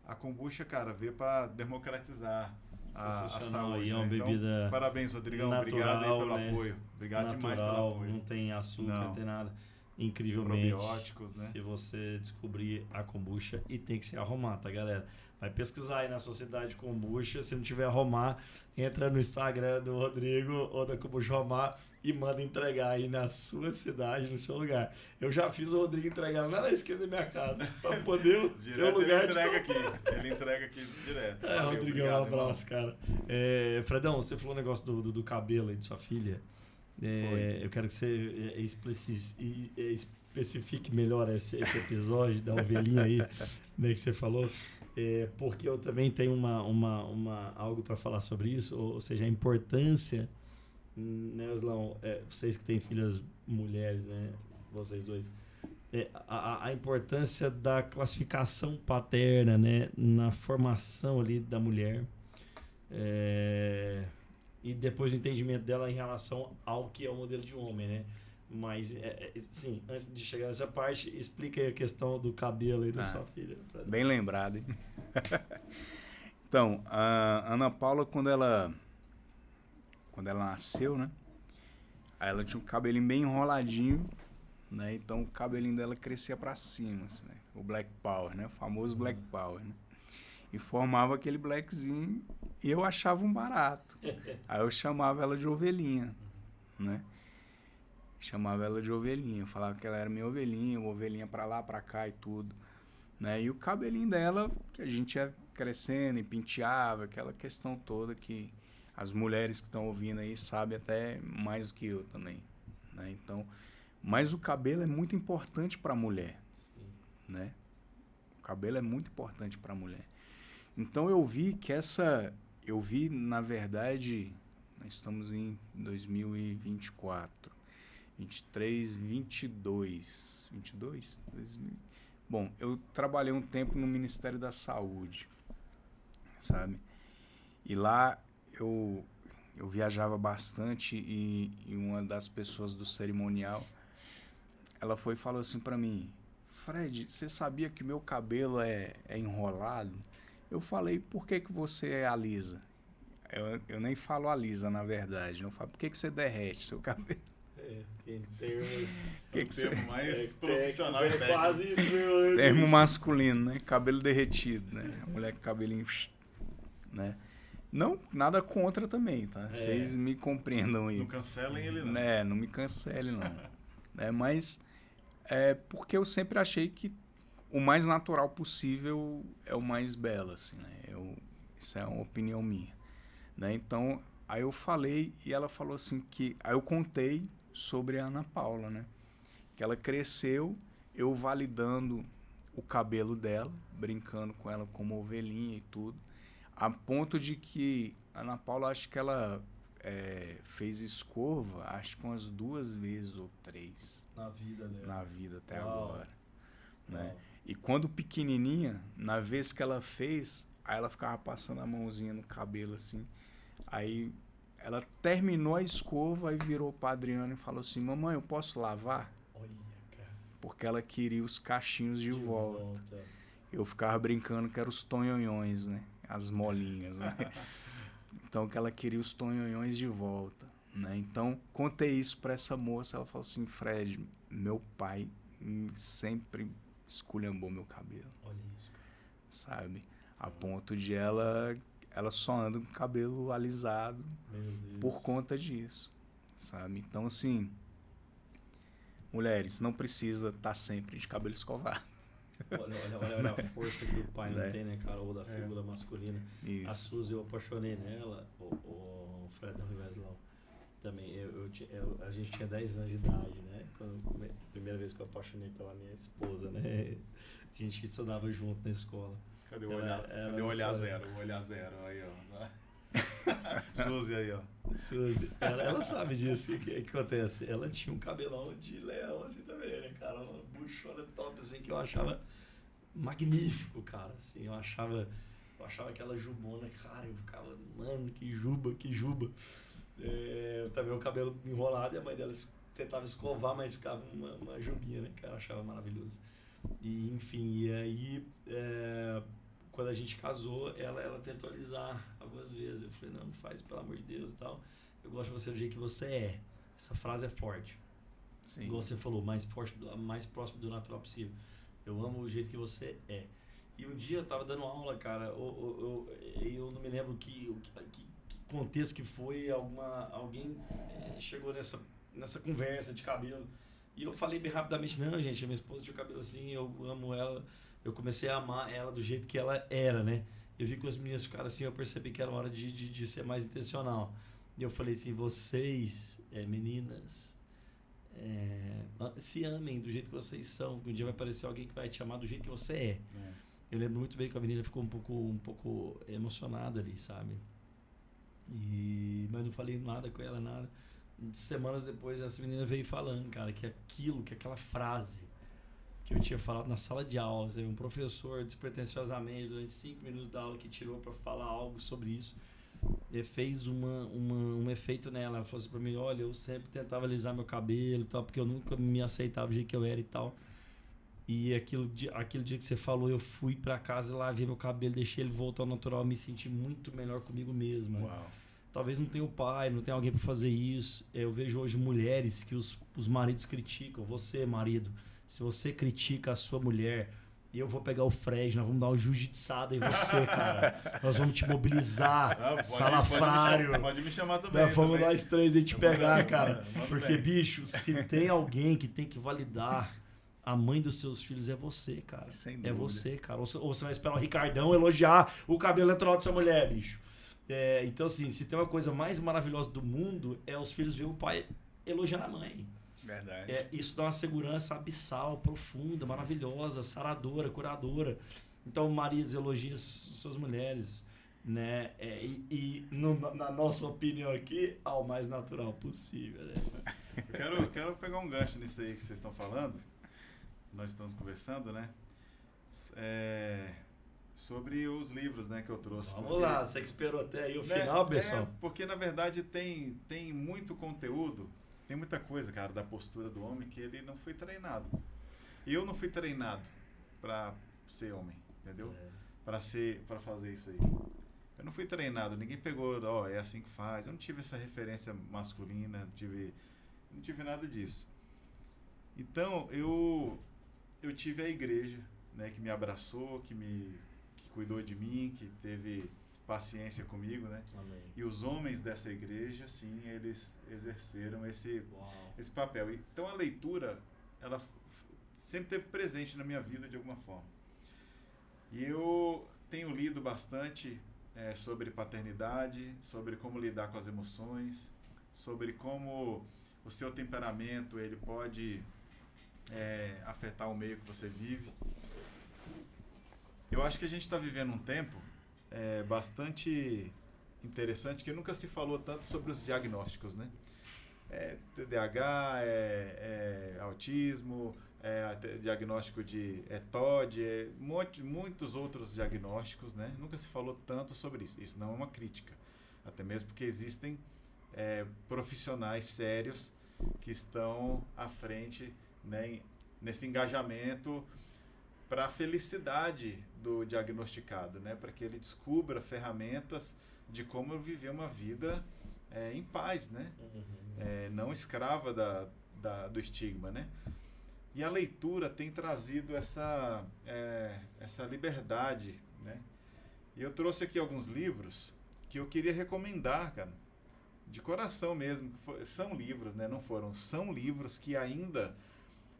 A kombucha, cara, veio para democratizar a saúde. É uma né? bebida então, parabéns, Rodrigão. natural, Obrigado aí pelo né? apoio. Obrigado natural, demais pelo apoio. Não tem açúcar, não tem nada. Incrivelmente, probióticos, né? Se você descobrir a kombucha, e tem que se arrumar, tá, galera? Vai pesquisar aí na Sociedade Kombucha, se não tiver arrumar, entra no Instagram do Rodrigo ou da Kombucha Romar e manda entregar aí na sua cidade, no seu lugar. Eu já fiz o Rodrigo entregar lá na esquina da minha casa, para poder ter um lugar ele entrega aqui. Ele entrega aqui direto. Valeu, Rodrigo, um abraço, irmão. Cara. Fredão, você falou um negócio do cabelo aí de sua filha. Eu quero que você especifique melhor esse episódio da ovelhinha aí, né, que você falou, porque eu também tenho algo para falar sobre isso, ou seja, a importância, né, Oslão, vocês que têm filhas mulheres, né, vocês dois, a importância da classificação paterna, né, na formação ali da mulher, e depois o entendimento dela em relação ao que é o modelo de homem, né? Mas, sim, antes de chegar nessa parte, explica aí a questão do cabelo aí da sua filha. Bem lembrado, hein? Então, a Ana Paula, quando ela nasceu, né? Aí ela tinha um cabelinho bem enroladinho, né? Então, o cabelinho dela crescia pra cima, assim, né? O Black Power, né? O famoso Black Power, né? E formava aquele blackzinho e eu achava um barato. Aí eu chamava ela de ovelhinha, né? Chamava ela de ovelhinha. Eu falava que ela era minha ovelhinha, uma ovelhinha pra lá, pra cá e tudo, né? E o cabelinho dela, que a gente ia crescendo e penteava, aquela questão toda que as mulheres que estão ouvindo aí sabem até mais do que eu também, né? Então, mas o cabelo é muito importante pra mulher, né? O cabelo é muito importante pra mulher. Então eu vi na verdade, nós estamos em 2024, 23, 22, 22? Bom, eu trabalhei um tempo no Ministério da Saúde, sabe? E lá eu viajava bastante e uma das pessoas do cerimonial, ela foi e falou assim pra mim: Fred, você sabia que meu cabelo é enrolado? Eu falei, por que você alisa? Eu nem falo alisa, na verdade. Eu falo, por que você derrete seu cabelo? Em termos... termo mais profissional e técnico. Quase isso, meu. Termo masculino, né? Cabelo derretido, né? A mulher com cabelinho... né? Não, nada contra também, tá? Vocês me compreendam aí. Não cancelem ele, não. Não me cancele, não. Mas porque eu sempre achei que o mais natural possível é o mais belo, assim, né? Isso é uma opinião minha, né? Então, aí eu falei e ela falou assim que... Aí eu contei sobre a Ana Paula, né? Que ela cresceu, eu validando o cabelo dela, brincando com ela como ovelhinha e tudo, a ponto de que a Ana Paula, acho que ela fez escova, acho que umas 2 vezes ou 3. Na vida dela. Na vida até Uau. agora, né? E quando pequenininha, na vez que ela fez, aí ela ficava passando a mãozinha no cabelo assim. Aí ela terminou a escova e virou para Adriana e falou assim: mamãe, eu posso lavar? Olha, cara. Porque ela queria os cachinhos de volta. Eu ficava brincando que eram os tonhonhões, né? As molinhas, né? Então, que ela queria os tonhonhões de volta, né? Então, contei isso para essa moça. Ela falou assim: Fred, meu pai sempre esculhambou meu cabelo. Olha isso, cara. Sabe? A ponto de ela só anda com o cabelo alisado por conta disso, sabe? Então, assim, mulheres, não precisa estar sempre de cabelo escovado. Olha a força que o pai não tem, né, cara? Ou da figura masculina. Isso. A Suzy, eu apaixonei nela, o Fred Riveslau também. A gente tinha 10 anos de idade, né? A primeira vez que eu apaixonei pela minha esposa, né? A gente estudava junto na escola. Cadê o olhar zero? O olhar zero, aí, ó. Suzy aí, ó. Suzy, ela sabe disso. O que acontece? Ela tinha um cabelão de leão, assim, também, né, cara? Uma buchona top, assim, que eu achava magnífico, cara. Assim, eu achava aquela jubona, cara, eu ficava, mano, que juba. Também o cabelo enrolado e a mãe dela tentava escovar, mas ficava uma jubinha, né, cara? Eu achava maravilhoso. E, enfim, e aí, quando a gente casou, ela tentou alisar algumas vezes. Eu falei, não faz, pelo amor de Deus e tal. Eu gosto de você do jeito que você é. Essa frase é forte. Sim. Igual você falou, mais forte, mais próximo do natural possível. Eu amo o jeito que você é. E um dia eu tava dando aula, cara, eu não me lembro que contexto que foi, alguém chegou nessa conversa de cabelo. E eu falei bem rapidamente, não, gente, a minha esposa tinha o cabelo assim, eu amo ela. Eu comecei a amar ela do jeito que ela era, né? Eu vi que as meninas ficaram assim, eu percebi que era hora de ser mais intencional. E eu falei assim, vocês, meninas, se amem do jeito que vocês são, que um dia vai aparecer alguém que vai te amar do jeito que você é. Eu lembro muito bem que a menina ficou um pouco emocionada ali, sabe? Mas não falei nada com ela, nada. Semanas depois, essa menina veio falando, cara, que aquela frase que eu tinha falado na sala de aula, sabe? Um professor despretensiosamente, durante 5 minutos da aula, que tirou para falar algo sobre isso, e fez um efeito nela. Ela falou assim pra mim, olha, eu sempre tentava alisar meu cabelo e tal, porque eu nunca me aceitava do jeito que eu era e tal. E aquele dia que você falou, eu fui pra casa, lavei meu cabelo, deixei ele voltar ao natural, me senti muito melhor comigo mesmo. Uau. Talvez não tenha o pai, não tenha alguém pra fazer isso. Eu vejo hoje mulheres que os maridos criticam. Você, marido, se você critica a sua mulher, eu vou pegar o Fred, nós vamos dar uma jiu-jitsada em você, cara. Nós vamos te mobilizar, salafrário. Pode me chamar também. Vamos nós três a te pegar, cara. Porque, bicho, se tem alguém que tem que validar a mãe dos seus filhos, é você, cara. Sem dúvida. É você, cara. Ou você vai esperar o Ricardão elogiar o cabelo natural da sua mulher, bicho. Então, assim, se tem uma coisa mais maravilhosa do mundo, é os filhos ver o pai elogiando a mãe. Verdade. Isso dá uma segurança abissal, profunda, maravilhosa, saradora, curadora. Então, maridos, elogiem suas mulheres, né? Na nossa opinião aqui, ao mais natural possível, né? Eu quero pegar um gancho nisso aí que vocês estão falando. Nós estamos conversando, né? Sobre os livros, né, que eu trouxe. Vamos lá, você que esperou até aí o final, pessoal. Porque, na verdade, tem muito conteúdo. Tem muita coisa, cara, da postura do homem que ele não foi treinado. Eu não fui treinado para ser homem, entendeu? Para fazer isso aí. Eu não fui treinado, ninguém pegou, é assim que faz. Eu não tive essa referência masculina, não tive nada disso. Então, eu tive a igreja, né, que me abraçou, que cuidou de mim, que teve paciência comigo, né? Amém. E os homens dessa igreja, sim, eles exerceram esse papel. Então a leitura, ela sempre esteve presente na minha vida de alguma forma. E eu tenho lido bastante sobre paternidade, sobre como lidar com as emoções, sobre como o seu temperamento ele pode afetar o meio que você vive. Eu acho que a gente está vivendo um tempo bastante interessante, que nunca se falou tanto sobre os diagnósticos, né? TDAH, autismo, diagnóstico de TOD, muitos outros diagnósticos, né? Nunca se falou tanto sobre isso. Isso não é uma crítica, até mesmo porque existem profissionais sérios que estão à frente, né, nesse engajamento para a felicidade do diagnosticado, né? Para que ele descubra ferramentas de como viver uma vida em paz, né? Não escrava do estigma, né? E a leitura tem trazido essa liberdade, né? E eu trouxe aqui alguns livros que eu queria recomendar, cara, de coração mesmo. São livros, né? Não foram. São livros que ainda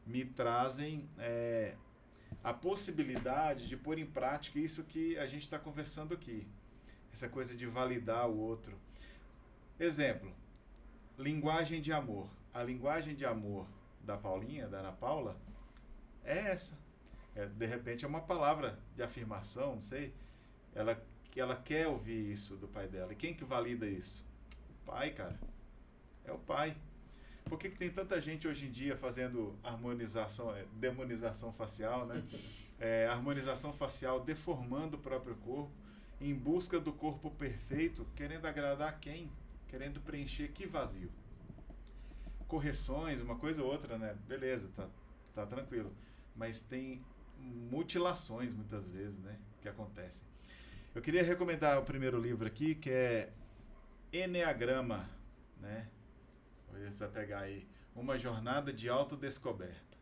me trazem a possibilidade de pôr em prática isso que a gente está conversando aqui. Essa coisa de validar o outro. Exemplo, linguagem de amor. A linguagem de amor da Paulinha, da Ana Paula, é essa. De repente é uma palavra de afirmação, não sei. Ela quer ouvir isso do pai dela. E quem que valida isso? O pai, cara. É o pai. Por que tem tanta gente hoje em dia fazendo demonização facial, né? Harmonização facial, deformando o próprio corpo, em busca do corpo perfeito, querendo agradar quem? Querendo preencher que vazio? Correções, uma coisa ou outra, né? Beleza, tá tranquilo. Mas tem mutilações, muitas vezes, né? Que acontecem. Eu queria recomendar o primeiro livro aqui, que é Eneagrama, né? Você vai pegar aí, Uma Jornada de Autodescoberta.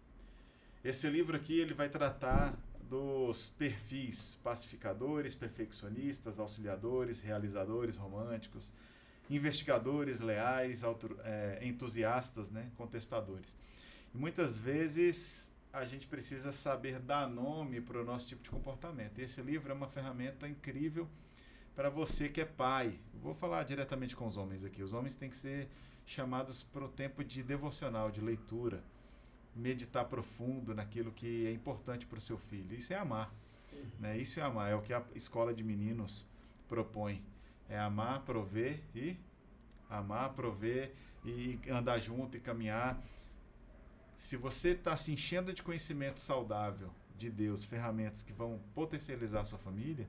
Esse livro aqui, ele vai tratar dos perfis pacificadores, perfeccionistas, auxiliadores, realizadores, românticos, investigadores, leais, entusiastas, né? Contestadores. E muitas vezes a gente precisa saber dar nome para o nosso tipo de comportamento. Esse livro é uma ferramenta incrível para você que é pai. Vou falar diretamente com os homens aqui. Os homens têm que ser chamados para o tempo de devocional, de leitura, meditar profundo naquilo que é importante para o seu filho. Isso é amar, né? Isso é amar, é o que a escola de meninos propõe. É amar, prover e andar junto e caminhar. Se você está se enchendo de conhecimento saudável de Deus, ferramentas que vão potencializar a sua família,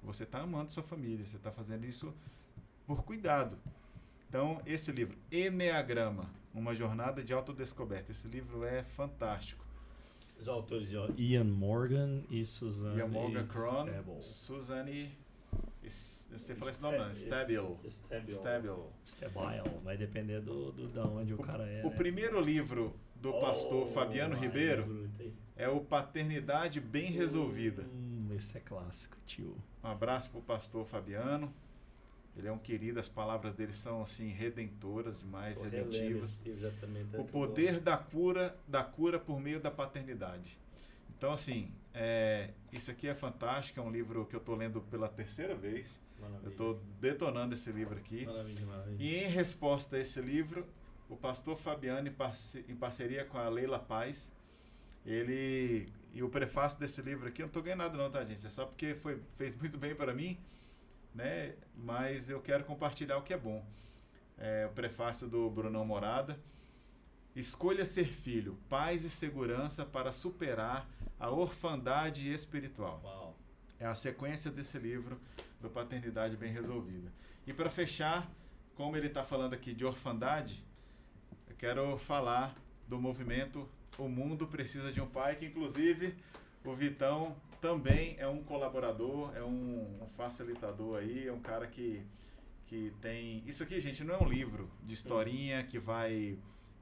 você está amando sua família, você está fazendo isso por cuidado. Então, esse livro, Eneagrama, Uma Jornada de Autodescoberta, esse livro é fantástico. Os autores, Ian Morgan e Suzanne Ian Morgan Cron, Stabile. Suzanne, você falou esse nome não, Stabile, vai depender da onde o cara é. O primeiro livro do pastor Fabiano Ribeiro é o Paternidade Bem Resolvida. Esse é clássico, tio. Um abraço pro pastor Fabiano. Ele é um querido, as palavras dele são assim redentoras demais, redentivas. O poder da cura por meio da paternidade. Então assim, isso aqui é fantástico, é um livro que eu estou lendo pela terceira vez. Maravilha. Eu estou detonando esse livro aqui. Maravilha. E em resposta a esse livro, o pastor Fabiano, em parceria com a Leila Paz, e o prefácio desse livro aqui, eu não estou ganhando nada não, tá, gente? É só porque fez muito bem para mim, né? Mas eu quero compartilhar o que é bom. O prefácio do Brunão Morada. Escolha ser filho, paz e segurança para superar a orfandade espiritual. Uau. É a sequência desse livro do Paternidade Bem Resolvida. E para fechar, como ele está falando aqui de orfandade, eu quero falar do movimento O Mundo Precisa de um Pai, que inclusive o Vitão também é um colaborador, é um facilitador aí, é um cara que tem... Isso aqui, gente, não é um livro de historinha que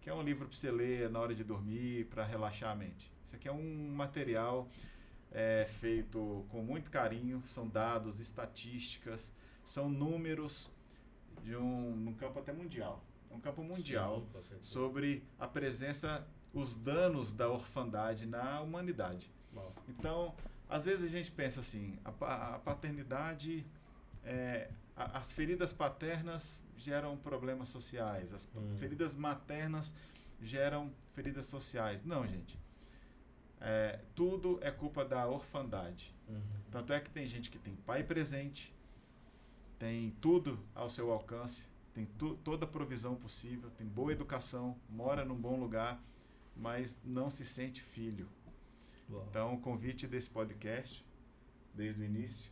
é um livro para você ler na hora de dormir, para relaxar a mente. Isso aqui é um material feito com muito carinho, são dados, estatísticas, são números de um campo até mundial. É um campo mundial. Sim, sobre a presença, os danos da orfandade na humanidade. Bom. Então, às vezes a gente pensa assim, a paternidade, as feridas paternas geram problemas sociais, as feridas maternas geram feridas sociais. Não, gente. Tudo é culpa da orfandade. Tanto é que tem gente que tem pai presente, tem tudo ao seu alcance, tem toda a provisão possível, tem boa educação, mora num bom lugar, mas não se sente filho. Uau. Então, o convite desse podcast, desde o início,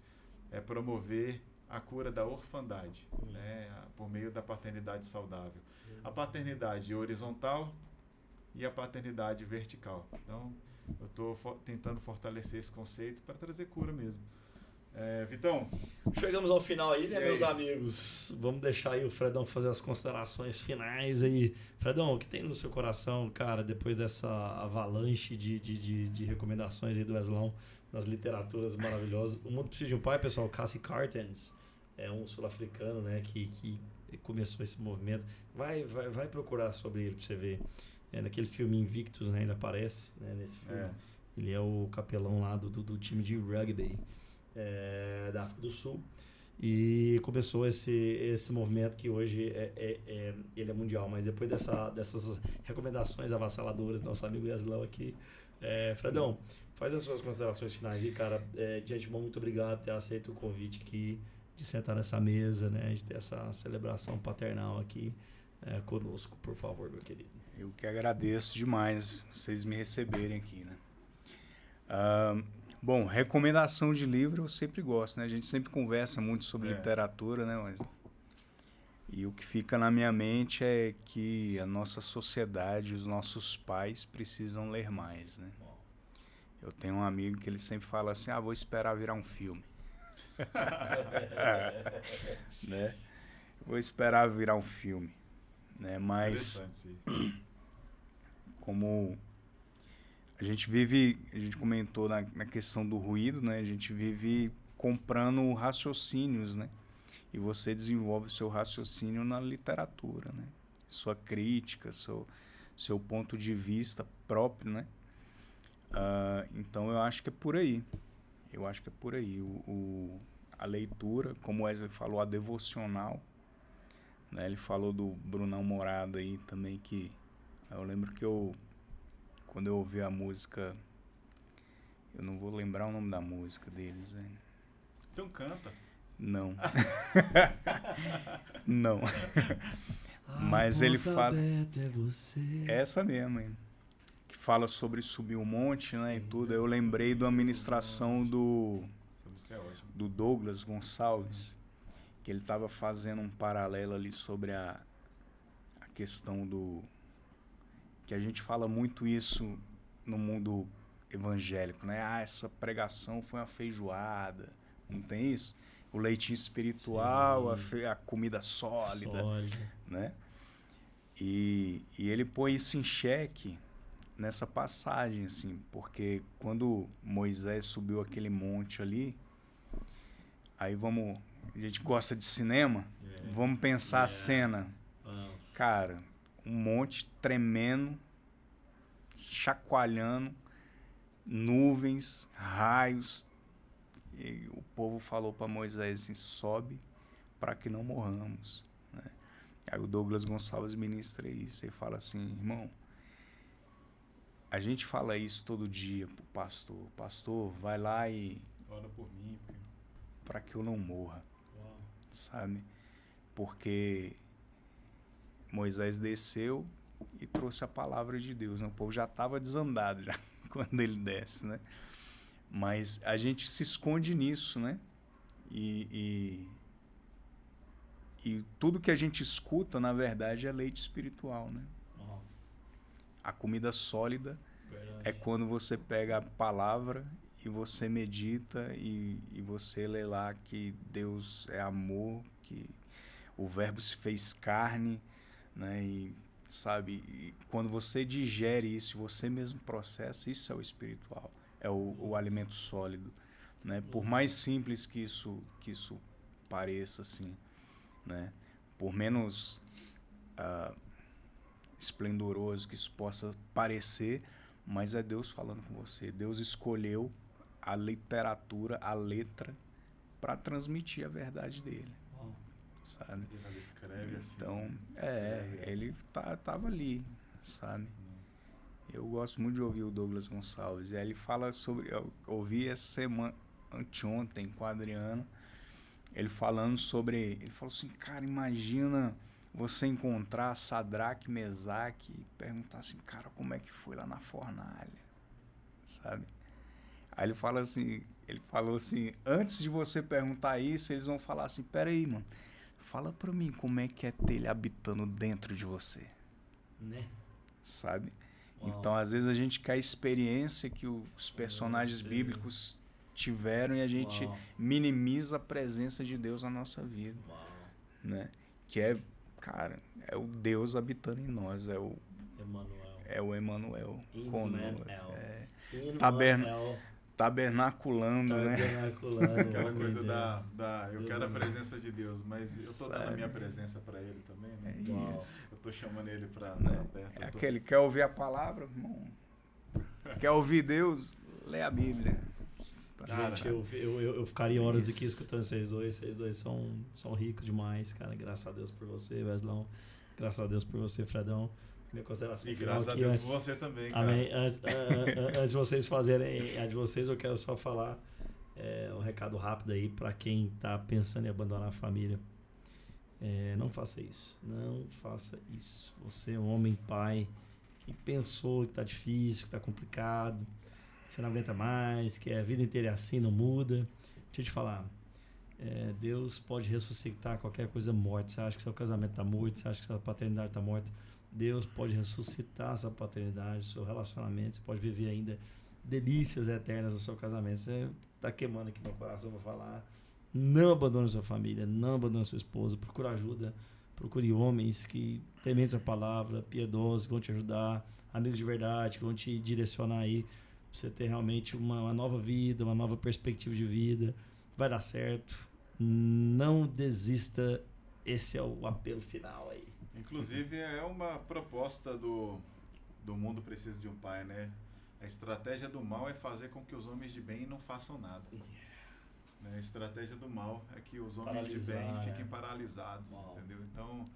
é promover a cura da orfandade, né, por meio da paternidade saudável. A paternidade horizontal e a paternidade vertical. Então, eu estou tentando fortalecer esse conceito para trazer cura mesmo. Vitão? Chegamos ao final aí, né, meus amigos? Vamos deixar aí o Fredão fazer as considerações finais aí. Fredão, o que tem no seu coração, cara, depois dessa avalanche de recomendações aí do Weslão nas literaturas maravilhosas? O Mundo Precisa de um Pai, pessoal, Cassie Cartens, é um sul-africano, né, que começou esse movimento. Vai procurar sobre ele para você ver. naquele filme Invictus, né, ele aparece, né, nesse filme. Ele é o capelão lá do time de rugby da África do Sul. E começou esse movimento que hoje ele é mundial. Mas depois dessas recomendações avassaladoras do nosso amigo Yaslão aqui, Fredão, faz as suas considerações finais. E, cara, de antemão, muito obrigado por ter aceito o convite aqui, de sentar nessa mesa, né, de ter essa celebração paternal aqui conosco, por favor, meu querido. Eu que agradeço demais vocês me receberem aqui, né? Bom, recomendação de livro eu sempre gosto, né? A gente sempre conversa muito sobre literatura, né? E o que fica na minha mente é que a nossa sociedade, os nossos pais precisam ler mais, né? Eu tenho um amigo que ele sempre fala assim, vou esperar virar um filme. Né? Vou esperar virar um filme, né? Mas como a gente comentou na questão do ruído, né? A gente vive comprando raciocínios, né? E você desenvolve o seu raciocínio na literatura, né? Sua crítica, seu ponto de vista próprio, né? Então eu acho que é por aí. A leitura, como o Wesley falou, a devocional, né? Ele falou do Brunão Morado aí também, que eu lembro que quando eu ouvi a música, eu não vou lembrar o nome da música deles, velho. Então canta. Não. Não. Mas ele fala... Essa mesmo, hein? Que fala sobre subir um monte, né? Sim, e tudo. Eu lembrei da administração do Douglas Gonçalves, que ele estava fazendo um paralelo ali sobre a questão do... que a gente fala muito isso no mundo evangélico, né? Essa pregação foi uma feijoada, não tem isso? O leitinho espiritual, a comida sólida, né? E ele põe isso em xeque nessa passagem, assim, porque quando Moisés subiu aquele monte ali, aí a gente gosta de cinema, vamos pensar a cena. Cara, um monte tremendo, chacoalhando, nuvens, raios. E o povo falou para Moisés assim, sobe para que não morramos, né? Aí o Douglas Gonçalves ministra isso e fala assim, irmão, a gente fala isso todo dia pro pastor, vai lá e ora por mim, para que eu não morra, sabe? Porque Moisés desceu e trouxe a palavra de Deus, né? O povo já estava desandado já quando ele desce, né? Mas a gente se esconde nisso, né? E tudo que a gente escuta, na verdade, é leite espiritual, né? A comida sólida é quando você pega a palavra e você medita e você lê lá que Deus é amor, que o verbo se fez carne, né? E, sabe, e quando você digere isso, você mesmo processa, isso é o espiritual. É o alimento sólido, né? Por mais simples que isso pareça, assim, né? Por menos esplendoroso que isso possa parecer, mas é Deus falando com você. Deus escolheu a literatura, a letra, para transmitir a verdade dele, sabe? Ele escreve assim. Então, ele tava ali, sabe? Eu gosto muito de ouvir o Douglas Gonçalves. E aí ele fala sobre... Eu ouvi essa semana, anteontem, com a Adriana, ele falando sobre... Ele falou assim, cara, imagina você encontrar Sadraque, Mesaque e perguntar assim, cara, como é que foi lá na fornalha? Sabe? Aí ele fala assim... Ele falou assim, antes de você perguntar isso, eles vão falar assim, peraí, mano, fala pra mim como é que é ter ele habitando dentro de você. Né? Sabe? Então, às vezes, a gente quer a experiência que os personagens bíblicos tiveram e a gente minimiza a presença de Deus na nossa vida. Né? Que é, cara, é o Deus habitando em nós, é o Emanuel conosco. tabernaculando, né? Aquela coisa eu quero a presença de Deus, mas eu tô dando a minha presença para ele também, né? Eu tô chamando ele para perto. Aquele que quer ouvir a palavra, irmão. Quer ouvir Deus, lê a Bíblia. Cara, gente, eu ficaria horas aqui escutando vocês dois são ricos demais, cara. Graças a Deus por você, Weslão. Graças a Deus por você, Fredão. Minha consideração e graças a Deus por você também, cara. Amém. Antes de vocês fazerem a de vocês, eu quero só falar um recado rápido aí para quem tá pensando em abandonar a família. Não faça isso. Não faça isso. Você é um homem, pai, que pensou que tá difícil, que tá complicado, que você não aguenta mais, que a vida inteira é assim, não muda. Deixa eu te falar. Deus pode ressuscitar qualquer coisa morta. Você acha que seu casamento está morto, você acha que sua paternidade está morta. Deus pode ressuscitar sua paternidade, seu relacionamento. Você pode viver ainda delícias eternas no seu casamento. Você está queimando aqui meu coração para falar. Não abandone sua família, não abandone sua esposa. Procure ajuda, procure homens que temem essa palavra, piedosos, que vão te ajudar, amigos de verdade, que vão te direcionar aí para você ter realmente uma nova vida, uma nova perspectiva de vida. Vai dar certo. Não desista. Esse é o apelo final aí. Inclusive, é uma proposta do Mundo Precisa de um Pai, né? A estratégia do mal é fazer com que os homens de bem não façam nada. Né? A estratégia do mal é que os homens de bem fiquem paralisados, entendeu? Então,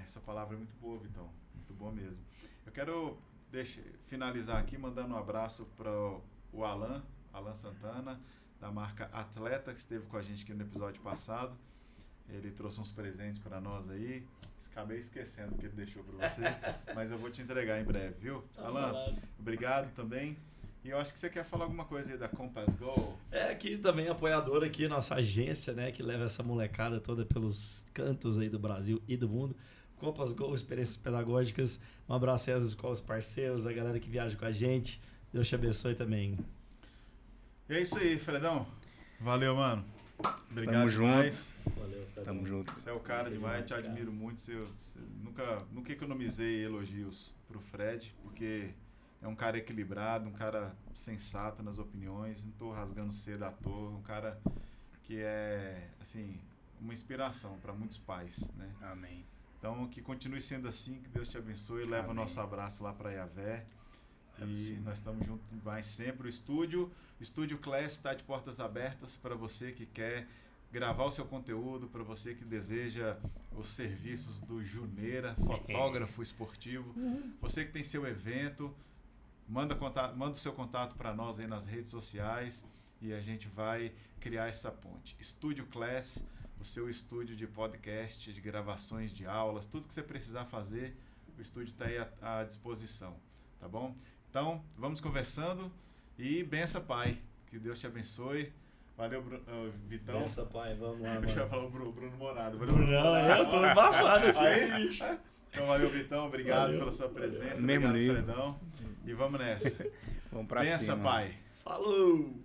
essa palavra é muito boa, Vitão. Muito boa mesmo. Eu quero finalizar aqui mandando um abraço para o Alan Santana, da marca Atleta, que esteve com a gente aqui no episódio passado. Ele trouxe uns presentes para nós aí. Acabei esquecendo que ele deixou para você, mas eu vou te entregar em breve, viu? Alan, obrigado também. E eu acho que você quer falar alguma coisa aí da Compass Go. Aqui também apoiador aqui, nossa agência, né, que leva essa molecada toda pelos cantos aí do Brasil e do mundo. Compass Go, experiências pedagógicas. Um abraço aí às escolas parceiras, a galera que viaja com a gente. Deus te abençoe também. E é isso aí, Fredão. Valeu, mano. Obrigado Tamo demais. Valeu, Fredão. Tamo junto. Você é o cara demais, te admiro muito. Você nunca economizei elogios pro Fred, porque é um cara equilibrado, um cara sensato nas opiniões, não tô rasgando cedo à toa, um cara que é, assim, uma inspiração para muitos pais, né? Amém. Então, que continue sendo assim, que Deus te abençoe, leva o nosso abraço lá para Yavé. E nós estamos juntos mais sempre. O Estúdio Class está de portas abertas para você que quer gravar o seu conteúdo, para você que deseja os serviços do Juneira, fotógrafo esportivo. Você que tem seu evento, manda o seu contato para nós aí nas redes sociais e a gente vai criar essa ponte. Estúdio Class, o seu estúdio de podcast, de gravações de aulas, tudo que você precisar fazer, o estúdio está aí à disposição, tá bom? Então, vamos conversando e benção, pai. Que Deus te abençoe. Valeu, Vitão. Benção, pai. Vamos lá, mano. Deixa eu falar o Bruno Morado. Eu tô embaçado aqui. Aí, então, valeu, Vitão. Obrigado pela sua presença. Obrigado, Fredão. E vamos nessa. Vamos pra cima. Benção, pai. Falou!